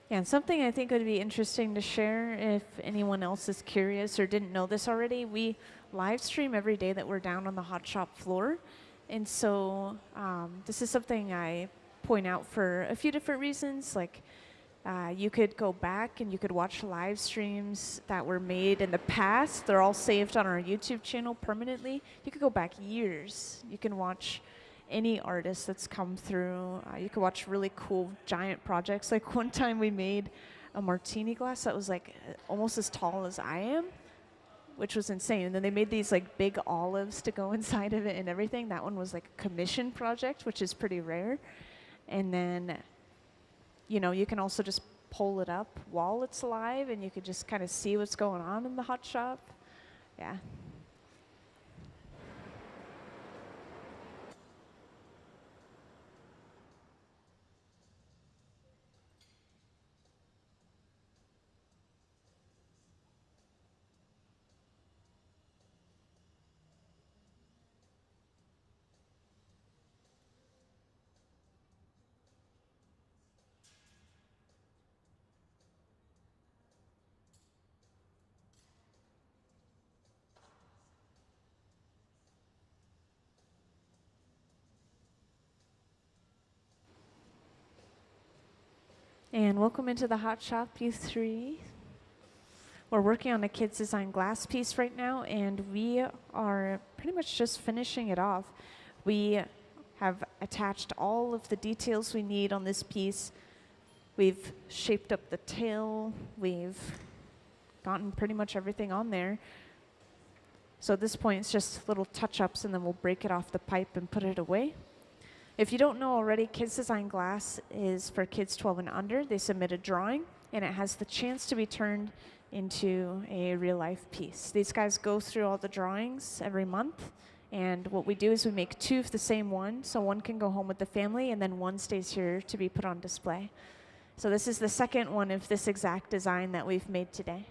Yeah, and something I think would be interesting to share if anyone else is curious or didn't know this already, we live stream every day that we're down on the hot shop floor. And so this is something I point out for a few different reasons. Like you could go back and you could watch live streams that were made in the past. They're all saved on our YouTube channel permanently. You could go back years. You can watch any artist that's come through. You could watch really cool giant projects. Like one time we made a martini glass that was like almost as tall as I am, which was insane. And then they made these like big olives to go inside of it and everything. That one was like a commission project, which is pretty rare. And then, you know, you can also just pull it up while it's live and you could just kind of see what's going on in the hot shop. Yeah. And welcome into the hot shop, you three. We're working on a kids design glass piece right now, and we are pretty much just finishing it off. We have attached all of the details we need on this piece. We've shaped up the tail. We've gotten pretty much everything on there. So at this point, it's just little touch-ups, and then we'll break it off the pipe and put it away. If you don't know already, Kids Design Glass is for kids 12 and under. They submit a drawing, and it has the chance to be turned into a real-life piece. These guys go through all the drawings every month, and what we do is we make 2 of the same one, so one can go home with the family, and then one stays here to be put on display. So this is the second one of this exact design that we've made today.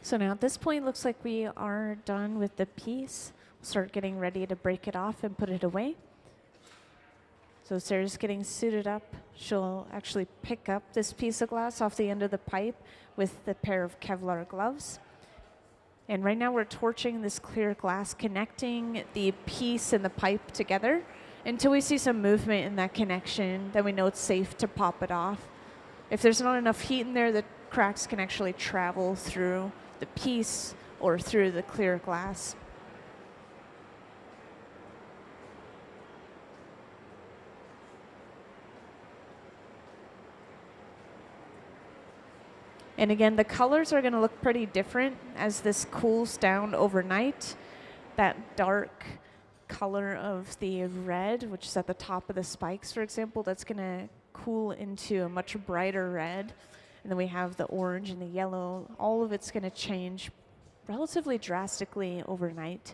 So now at this point, it looks like we are done with the piece. We'll start getting ready to break it off and put it away. So Sarah's getting suited up. She'll actually pick up this piece of glass off the end of the pipe with the pair of Kevlar gloves. And right now we're torching this clear glass, connecting the piece and the pipe together. Until we see some movement in that connection, then we know it's safe to pop it off. If there's not enough heat in there, the cracks can actually travel through the piece or through the clear glass. And again, the colors are going to look pretty different as this cools down overnight. That dark color of the red, which is at the top of the spikes, for example, that's going to cool into a much brighter red. And then we have the orange and the yellow. All of it's going to change relatively drastically overnight.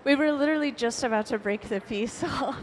We were literally just about to break the piece off.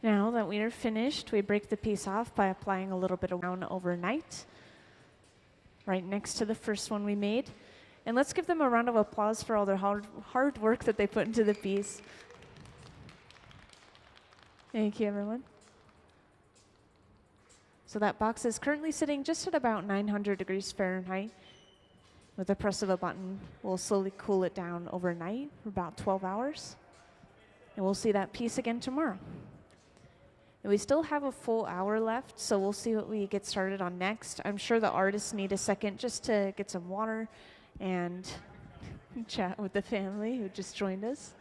Now that we are finished, we break the piece off by applying a little bit of brown overnight, right next to the first one we made. And let's give them a round of applause for all their hard work that they put into the piece. Thank you, everyone. So that box is currently sitting just at about 900 degrees Fahrenheit. With the press of a button, we'll slowly cool it down overnight for about 12 hours. And we'll see that piece again tomorrow. And we still have a full hour left, so we'll see what we get started on next. I'm sure the artists need a second just to get some water and chat with the family who just joined us.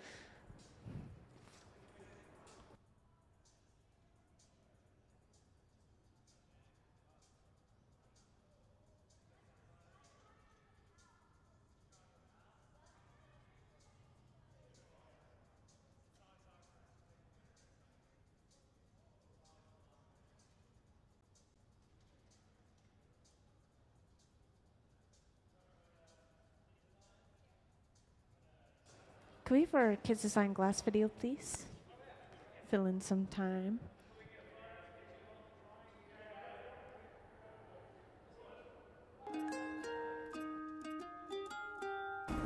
Can we have our Kids Design Glass video, please? Fill in some time.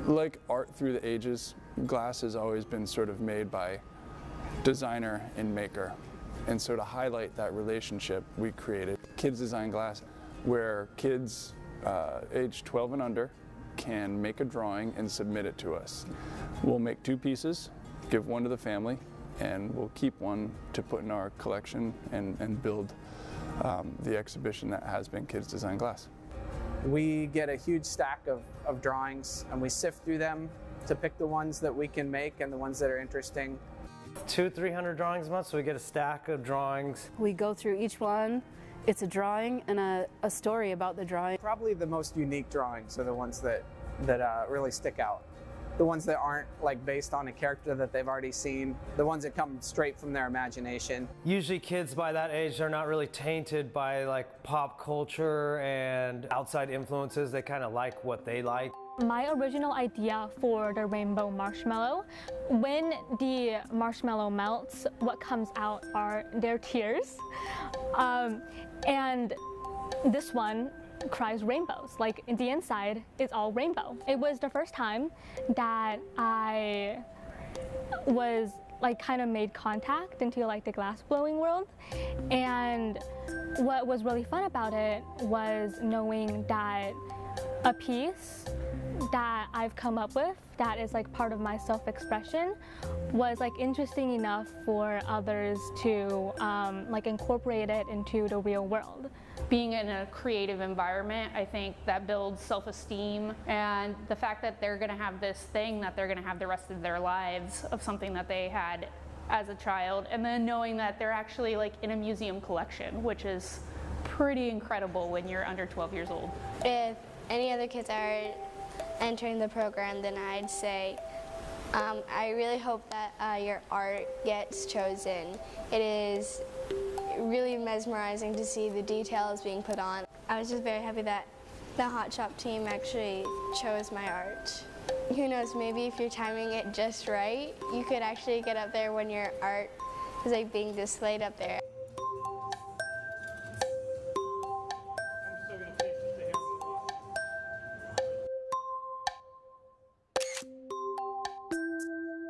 Like art through the ages, glass has always been sort of made by designer and maker. And so to highlight that relationship, we created Kids Design Glass, where kids age 12 and under can make a drawing and submit it to us. We'll make 2 pieces, give one to the family, and we'll keep one to put in our collection and build the exhibition that has been Kids Design Glass. We get a huge stack of drawings and we sift through them to pick the ones that we can make and the ones that are interesting. 200-300 drawings a month, so we get a stack of drawings. We go through each one. It's a drawing and a story about the drawing. Probably the most unique drawings are the ones that really stick out. The ones that aren't like based on a character that they've already seen. The ones that come straight from their imagination. Usually kids by that age, they're not really tainted by like pop culture and outside influences. They kind of like what they like. My original idea for the rainbow marshmallow, when the marshmallow melts, what comes out are their tears. And this one cries rainbows, like the inside is all rainbow. It was the first time that I was like kind of made contact into like the glass blowing world. And what was really fun about it was knowing that a piece that I've come up with that is like part of my self-expression was like interesting enough for others to like incorporate it into the real world. Being in a creative environment, I think that builds self-esteem, and the fact that they're going to have this thing that they're going to have the rest of their lives of something that they had as a child, and then knowing that they're actually like in a museum collection, which is pretty incredible when you're under 12 years old. If any other kids are entering the program, then I'd say I really hope that your art gets chosen. It is really mesmerizing to see the details being put on. I was just very happy that the Hot Shop team actually chose my art. Who knows, maybe if you're timing it just right, you could actually get up there when your art is like being displayed up there.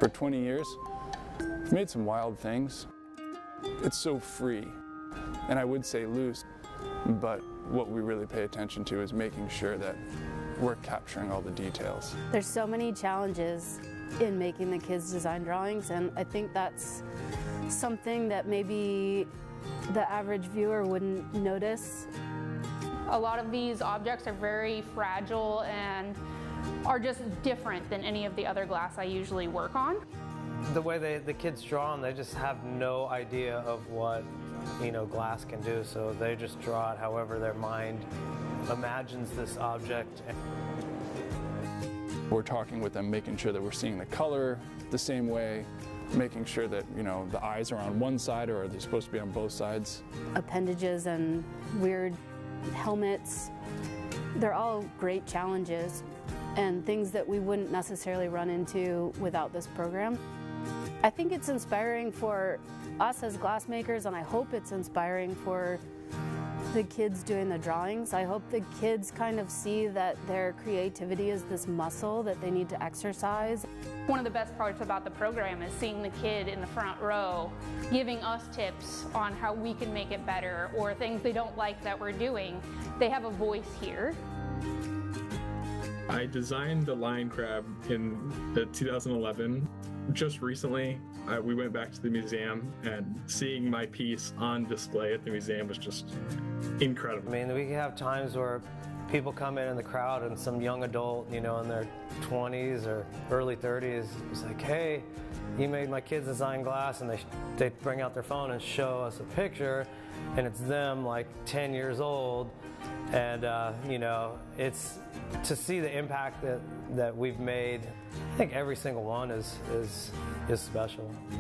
For 20 years, we've made some wild things. It's so free, and I would say loose, but what we really pay attention to is making sure that we're capturing all the details. There's so many challenges in making the kids design drawings, and I think that's something that maybe the average viewer wouldn't notice. A lot of these objects are very fragile and are just different than any of the other glass I usually work on. The way the kids draw them, they just have no idea of what, you know, glass can do, so they just draw it however their mind imagines this object. We're talking with them, making sure that we're seeing the color the same way, making sure that, you know, the eyes are on one side or are they supposed to be on both sides. Appendages and weird helmets, they're all great challenges and things that we wouldn't necessarily run into without this program. I think it's inspiring for us as glassmakers, and I hope it's inspiring for the kids doing the drawings. I hope the kids kind of see that their creativity is this muscle that they need to exercise. One of the best parts about the program is seeing the kid in the front row giving us tips on how we can make it better or things they don't like that we're doing. They have a voice here. I designed the lion crab in 2011. Just recently, we went back to the museum, and seeing my piece on display at the museum was just incredible. I mean, we have times where people come in the crowd and some young adult, you know, in their 20s or early 30s, is like, hey, you made my kids design glass, and they bring out their phone and show us a picture, and it's them like 10 years old. And, you know, it's to see the impact that we've made. I think every single one is special. Yeah.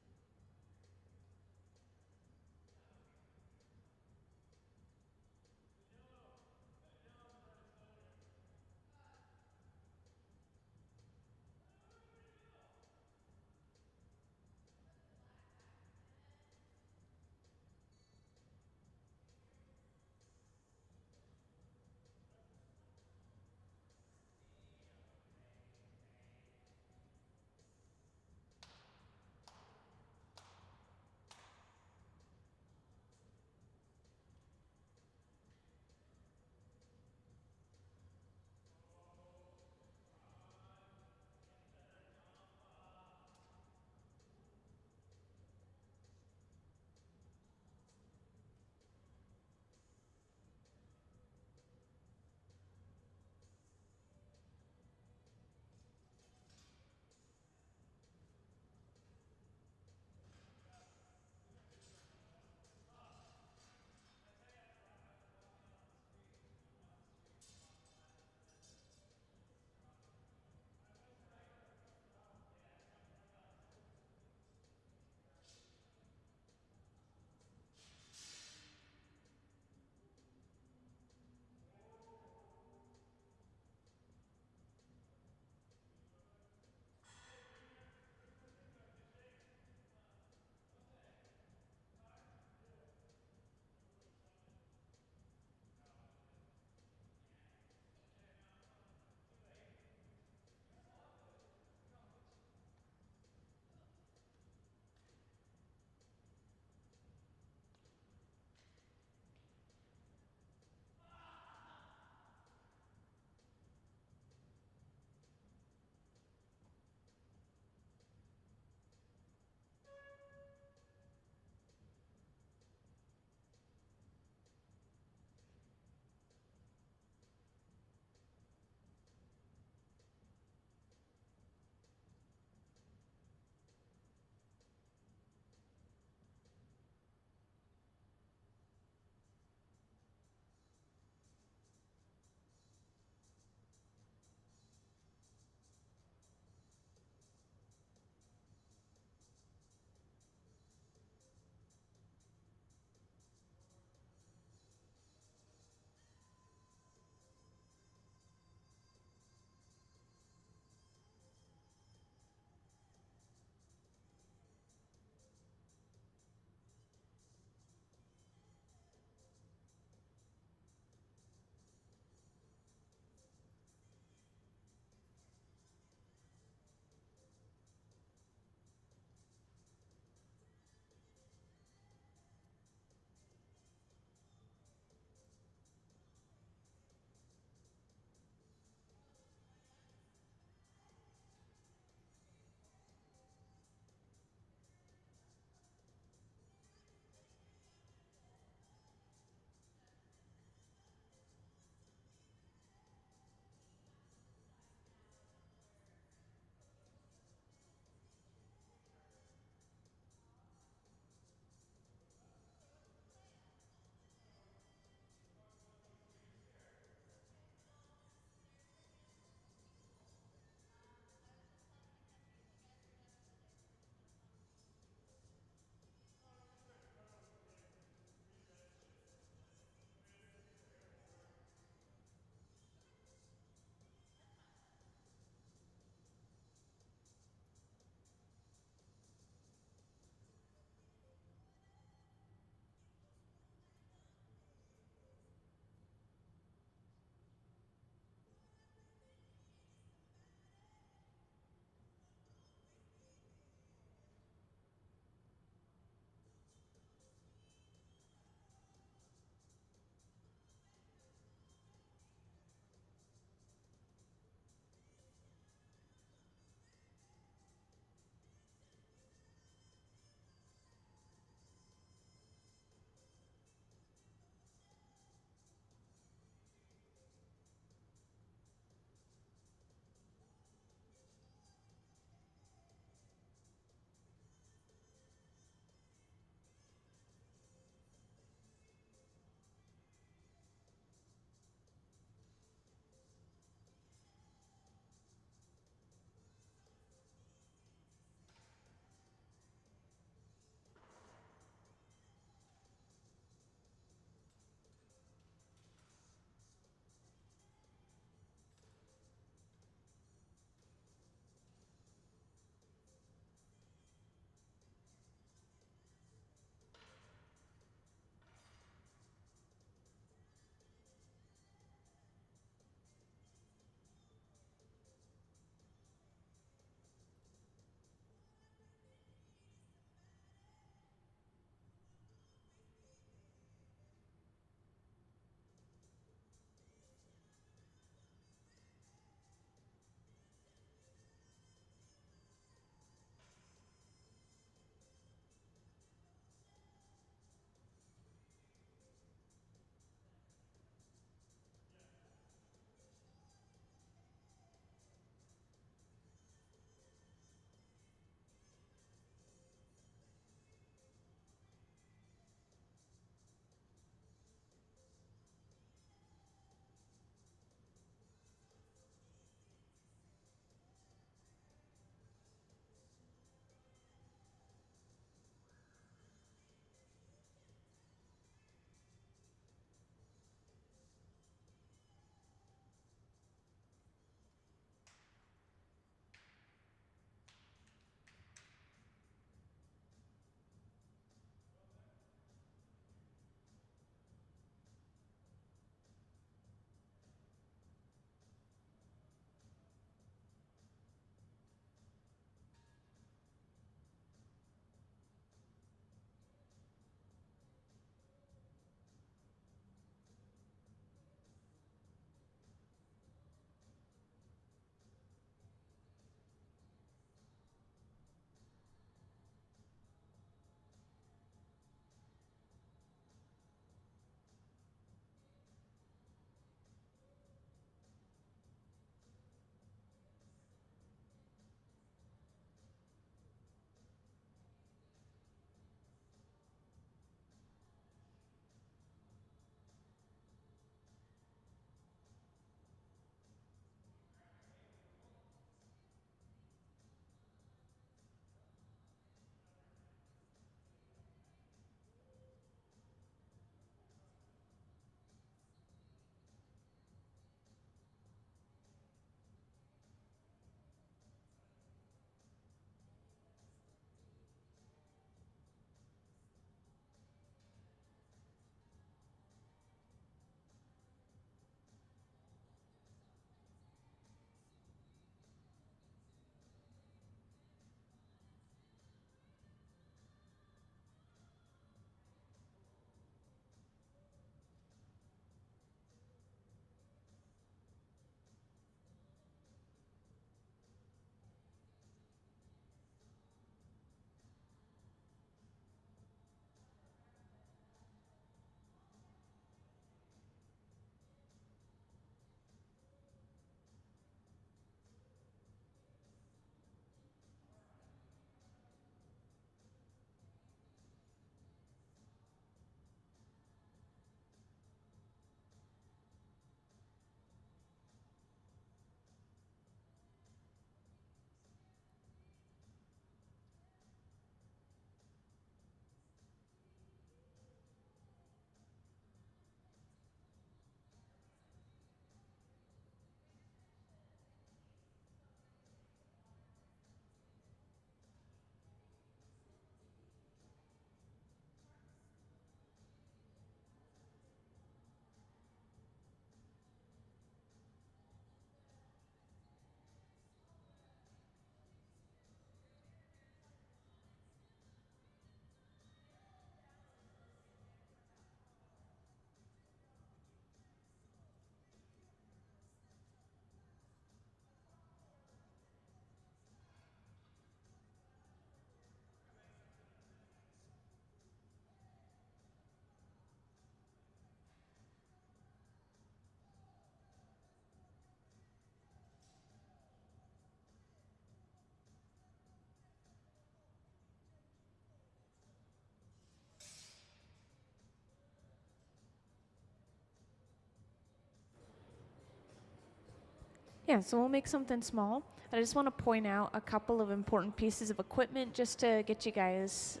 Yeah, so we'll make something small. I just want to point out a couple of important pieces of equipment just to get you guys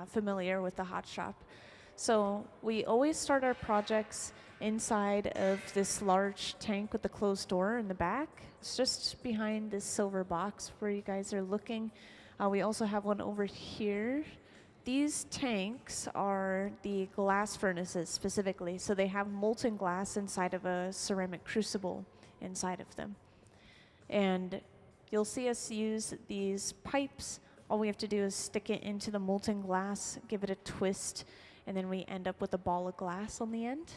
familiar with the hot shop. So we always start our projects inside of this large tank with the closed door in the back. It's just behind this silver box where you guys are looking. We also have one over here. These tanks are the glass furnaces specifically, so they have molten glass inside of a ceramic crucible inside of them. And you'll see us use these pipes. All we have to do is stick it into the molten glass, give it a twist, and then we end up with a ball of glass on the end.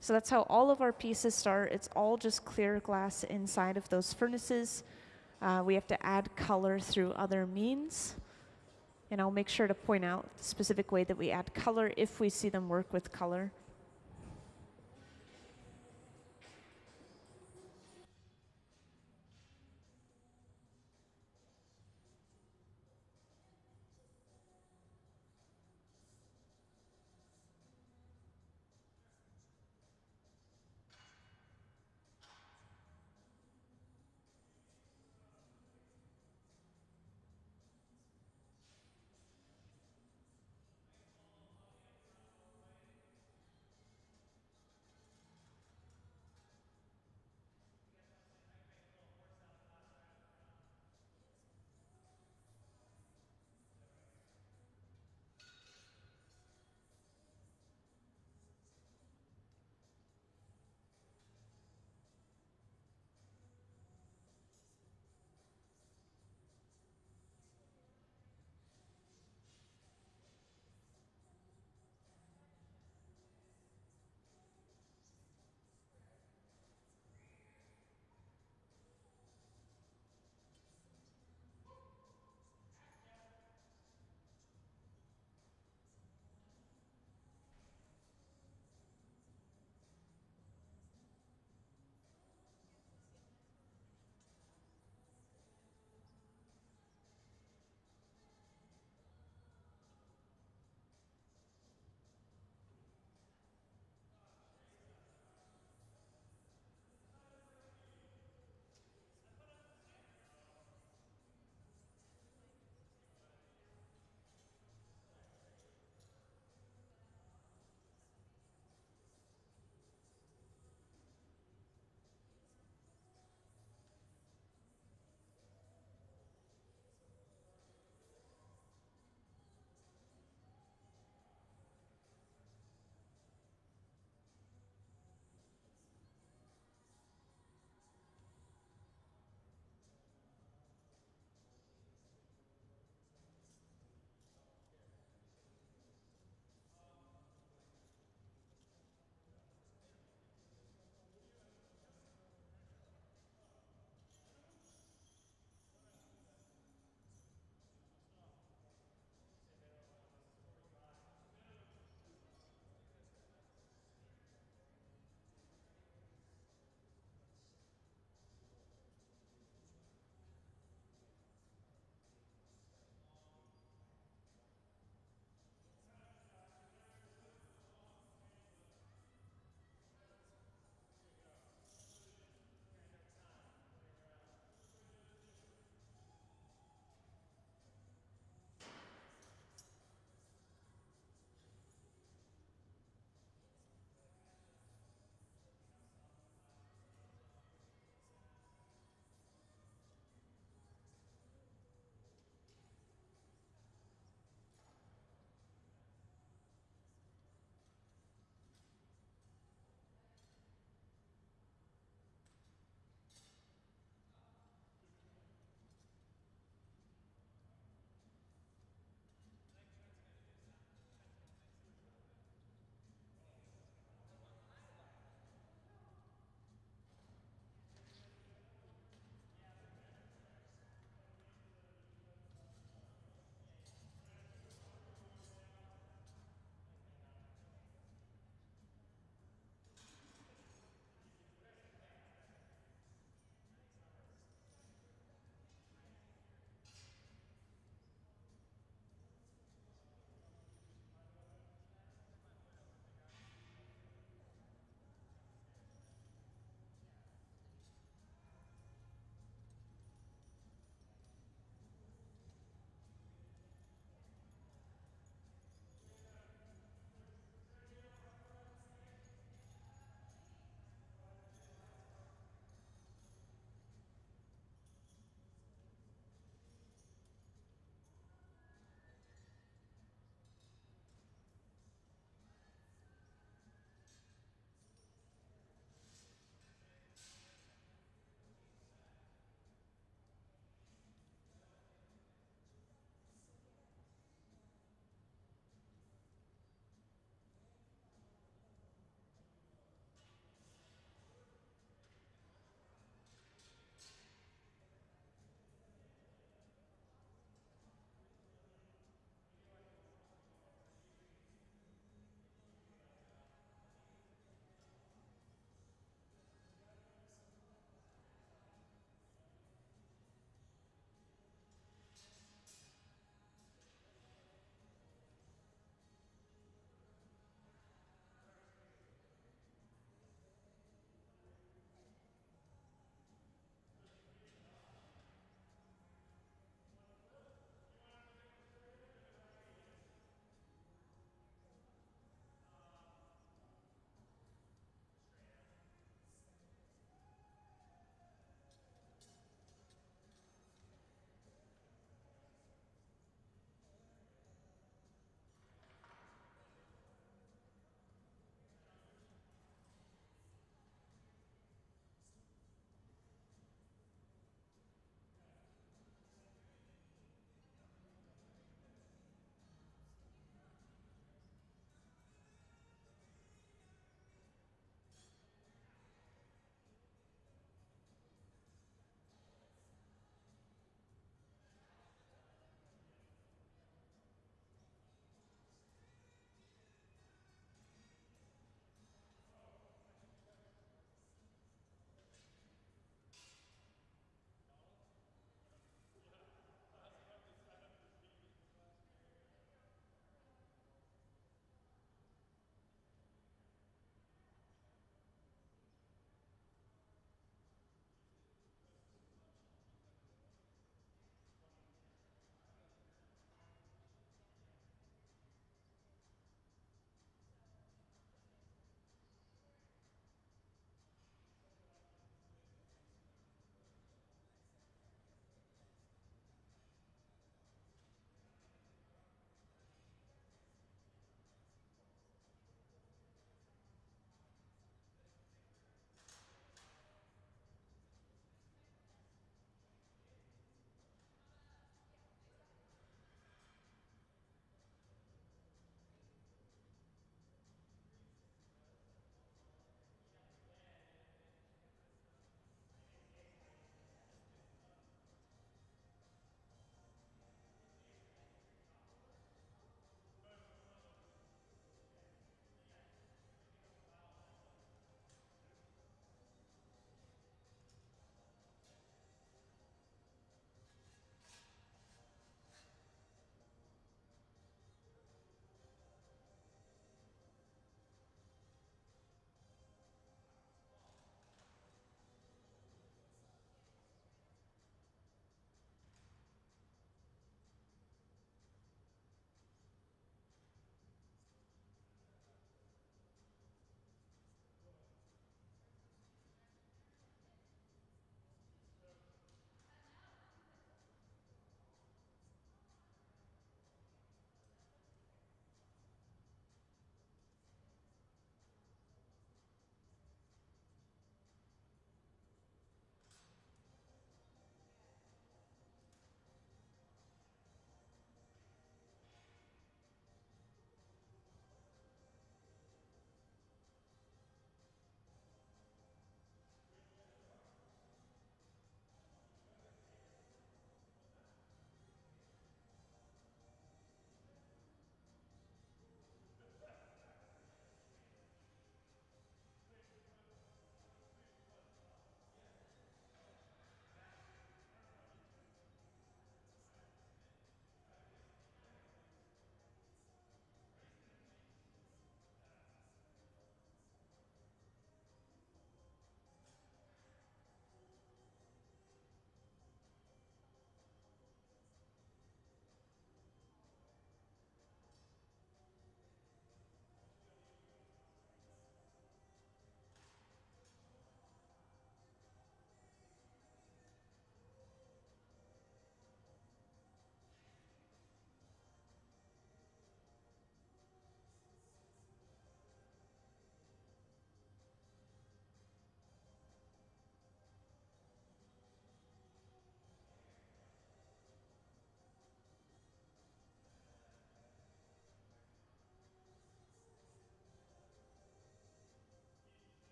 So that's how all of our pieces start. It's all just clear glass inside of those furnaces. We have to add color through other means. And I'll make sure to point out the specific way that we add color if we see them work with color.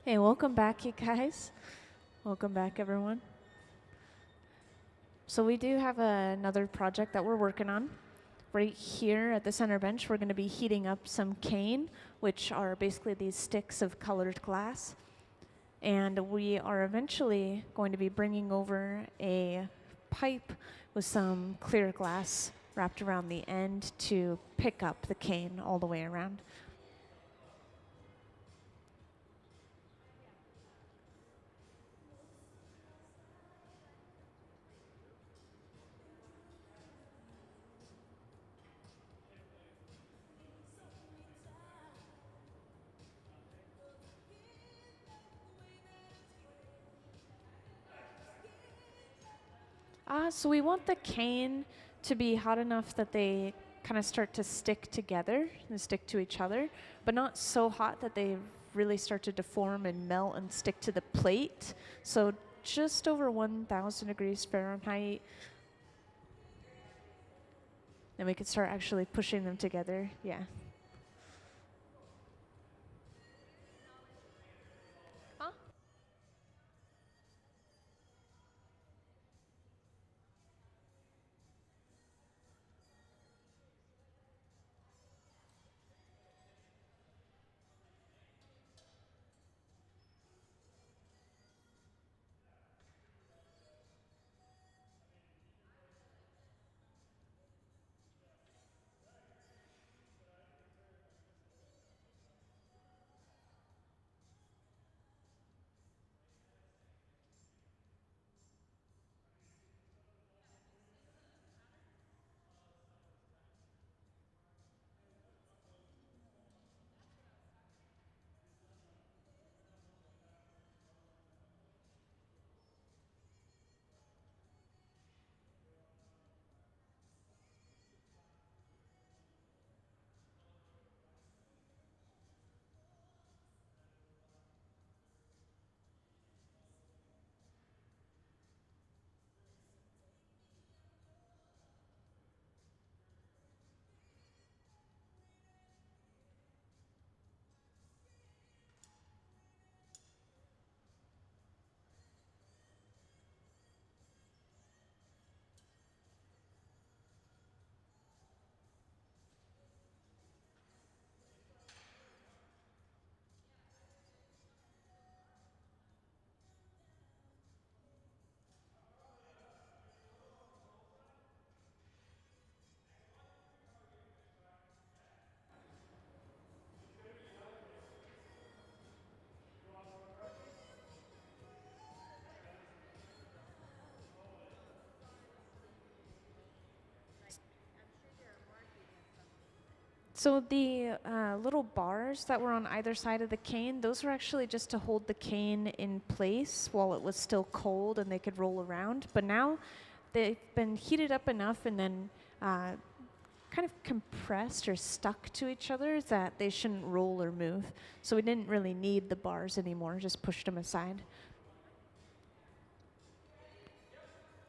Hey, welcome back, you guys. Welcome back, everyone. So we do have another project that we're working on. Right here at the center bench, we're going to be heating up some cane, which are basically these sticks of colored glass. And we are eventually going to be bringing over a pipe with some clear glass wrapped around the end to pick up the cane all the way around. So we want the cane to be hot enough that they kind of start to stick together and stick to each other, but not so hot that they really start to deform and melt and stick to the plate. So just over 1,000 degrees Fahrenheit. Then we could start actually pushing them together. Yeah. So the little bars that were on either side of the cane, those were actually just to hold the cane in place while it was still cold and they could roll around. But now they've been heated up enough and then kind of compressed or stuck to each other that they shouldn't roll or move. So we didn't really need the bars anymore, just pushed them aside.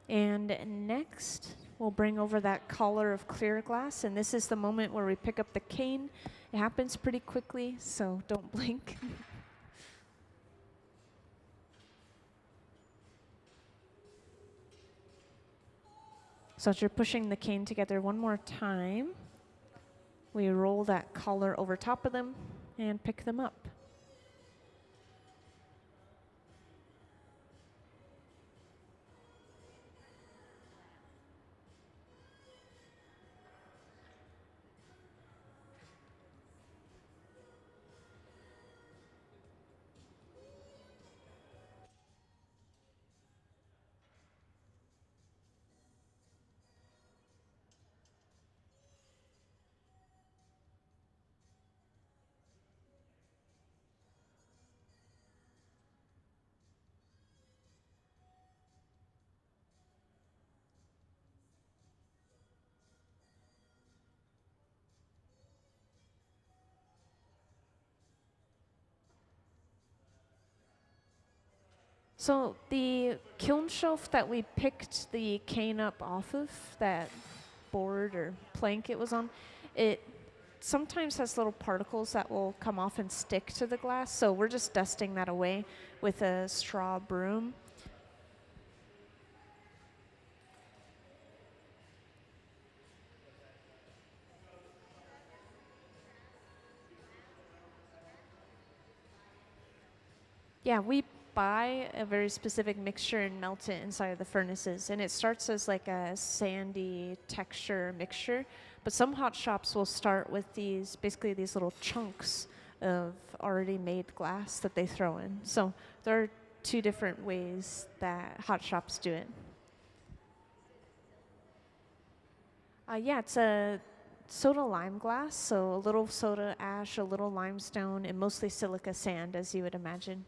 And next, we'll bring over that collar of clear glass, and this is the moment where we pick up the cane. It happens pretty quickly, so don't blink. So as you're pushing the cane together one more time, we roll that collar over top of them and pick them up. So the kiln shelf that we picked the cane up off of, that board or plank it was on, it sometimes has little particles that will come off and stick to the glass, so we're just dusting that away with a straw broom. Yeah, we buy a very specific mixture and melt it inside of the furnaces, and it starts as like a sandy texture mixture, but some hot shops will start with these, basically these little chunks of already made glass that they throw in. So there are two different ways that hot shops do it. Yeah, it's a soda lime glass, so a little soda ash, a little limestone, and mostly silica sand, as you would imagine.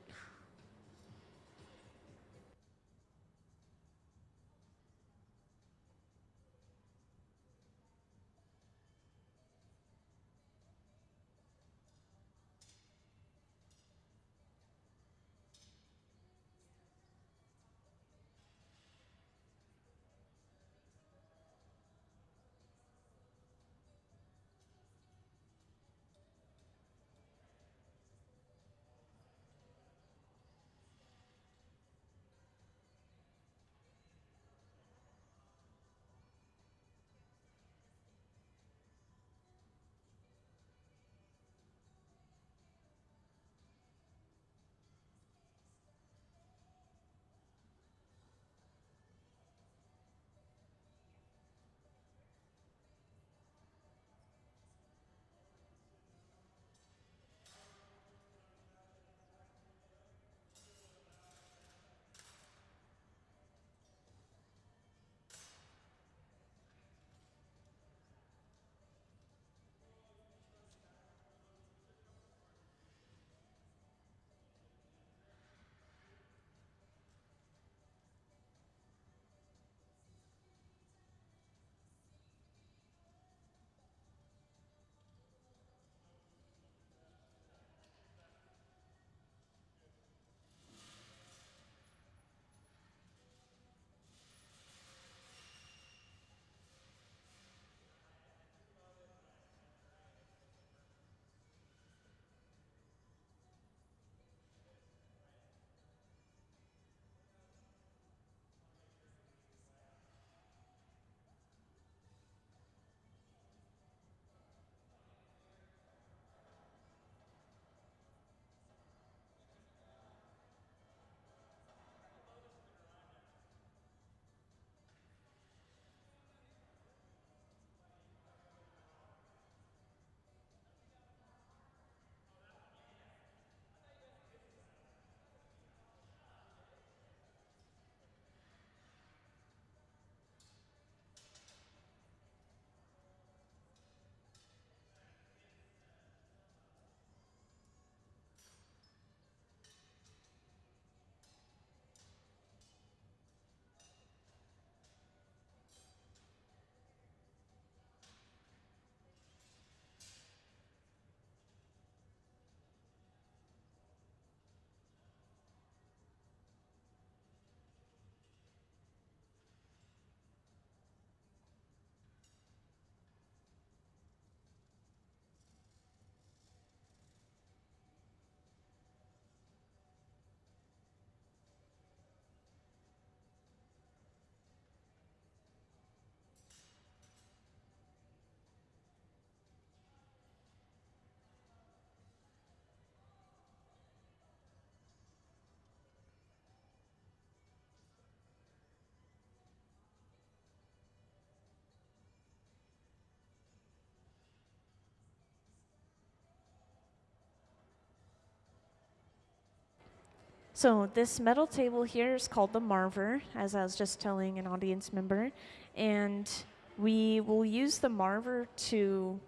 So this metal table here is called the Marver, as I was just telling an audience member. And we will use the Marver to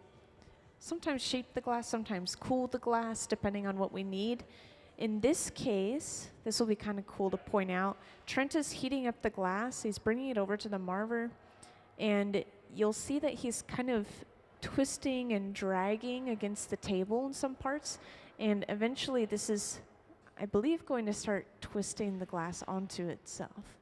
sometimes shape the glass, sometimes cool the glass, depending on what we need. In this case, this will be kind of cool to point out. Trent is heating up the glass. He's bringing it over to the Marver. And you'll see that he's kind of twisting and dragging against the table in some parts. And eventually this is, I believe, going to start twisting the glass onto itself.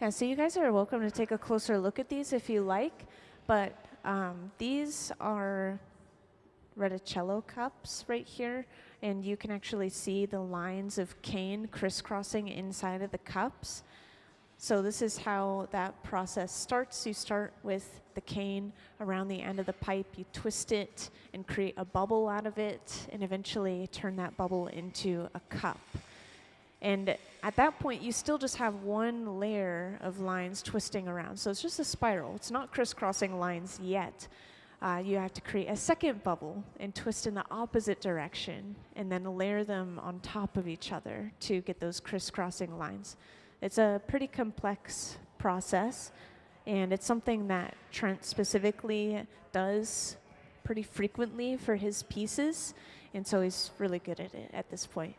Yeah, so you guys are welcome to take a closer look at these if you like, but these are reticello cups right here, and you can actually see the lines of cane crisscrossing inside of the cups. So this is how that process starts. You start with the cane around the end of the pipe, you twist it and create a bubble out of it, and eventually turn that bubble into a cup. And at that point, you still just have one layer of lines twisting around. So it's just a spiral. It's not crisscrossing lines yet. You have to create a second bubble and twist in the opposite direction, and then layer them on top of each other to get those crisscrossing lines. It's a pretty complex process, and it's something that Trent specifically does pretty frequently for his pieces, and so he's really good at it at this point.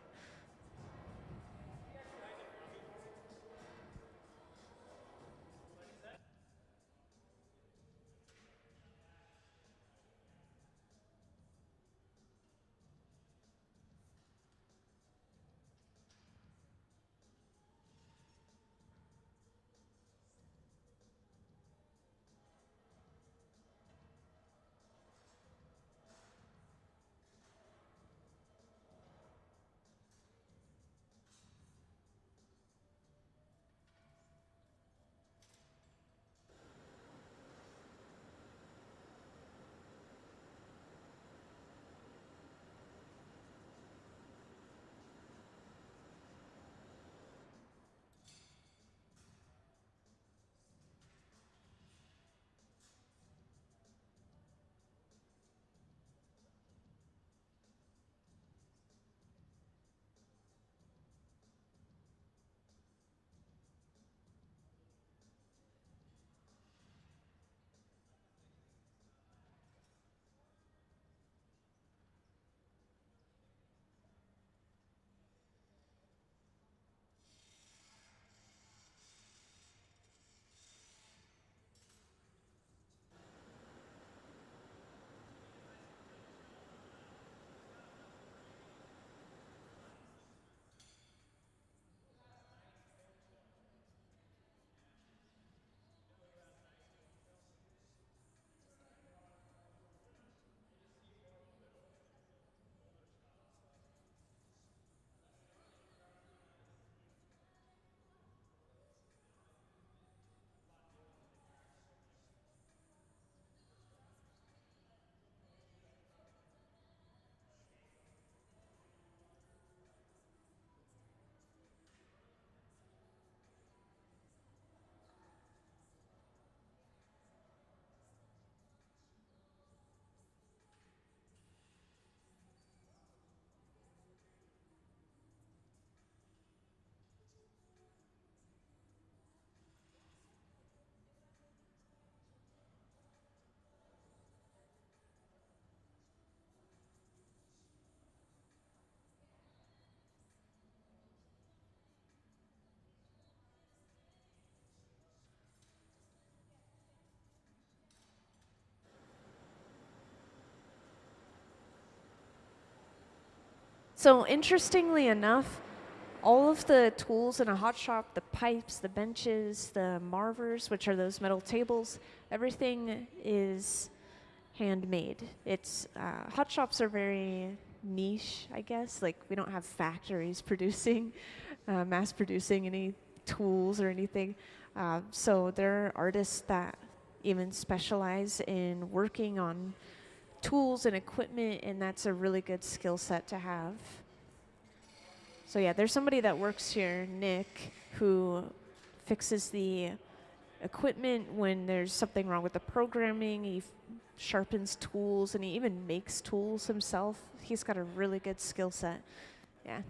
So interestingly enough, all of the tools in a hot shop, the pipes, the benches, the marvers, which are those metal tables, everything is handmade. It's hot shops are very niche, I guess. Like, we don't have factories producing, mass producing any tools or anything. So there are artists that even specialize in working on tools and equipment, and that's a really good skill set to have. So yeah, there's somebody that works here, Nick, who fixes the equipment when there's something wrong with the programming. He sharpens tools, and he even makes tools himself. He's got a really good skill set. Yeah.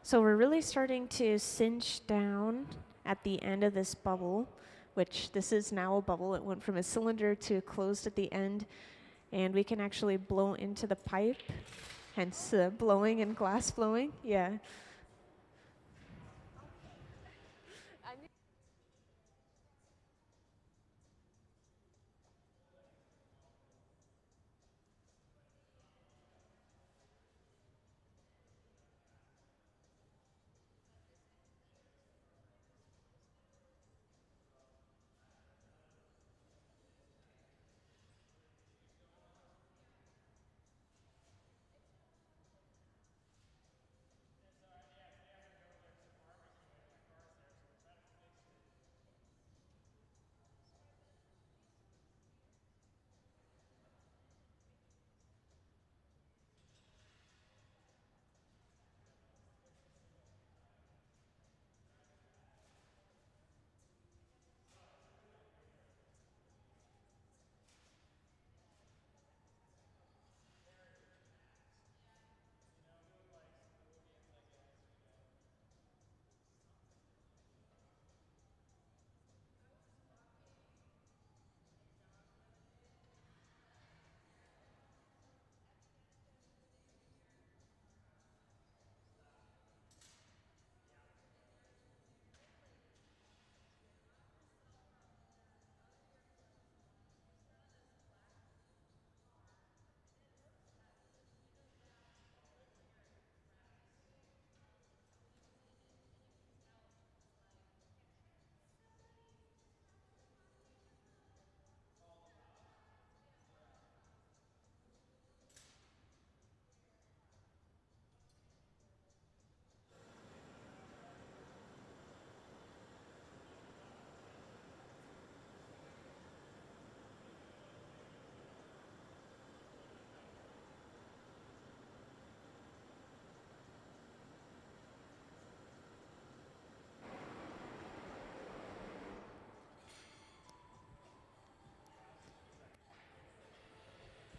So we're really starting to cinch down at the end of this bubble, which this is now a bubble. It went from a cylinder to closed at the end, and we can actually blow into the pipe, hence blowing and glass blowing. Yeah.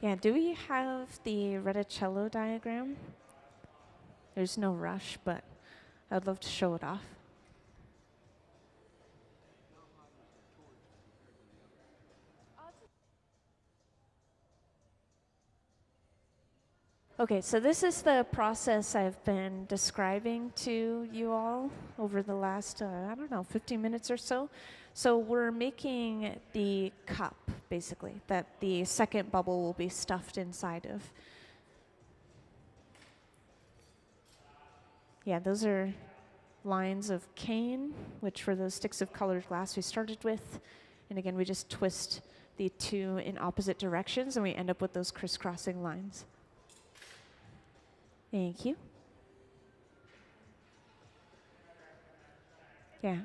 Yeah, do we have the reticello diagram? There's no rush, but I'd love to show it off. Okay, so this is the process I've been describing to you all over the last, I don't know, 15 minutes or so. So we're making the cup, basically, that the second bubble will be stuffed inside of. Yeah, those are lines of cane, which were those sticks of colored glass we started with. And again, we just twist the two in opposite directions, and we end up with those crisscrossing lines. Thank you. Yeah,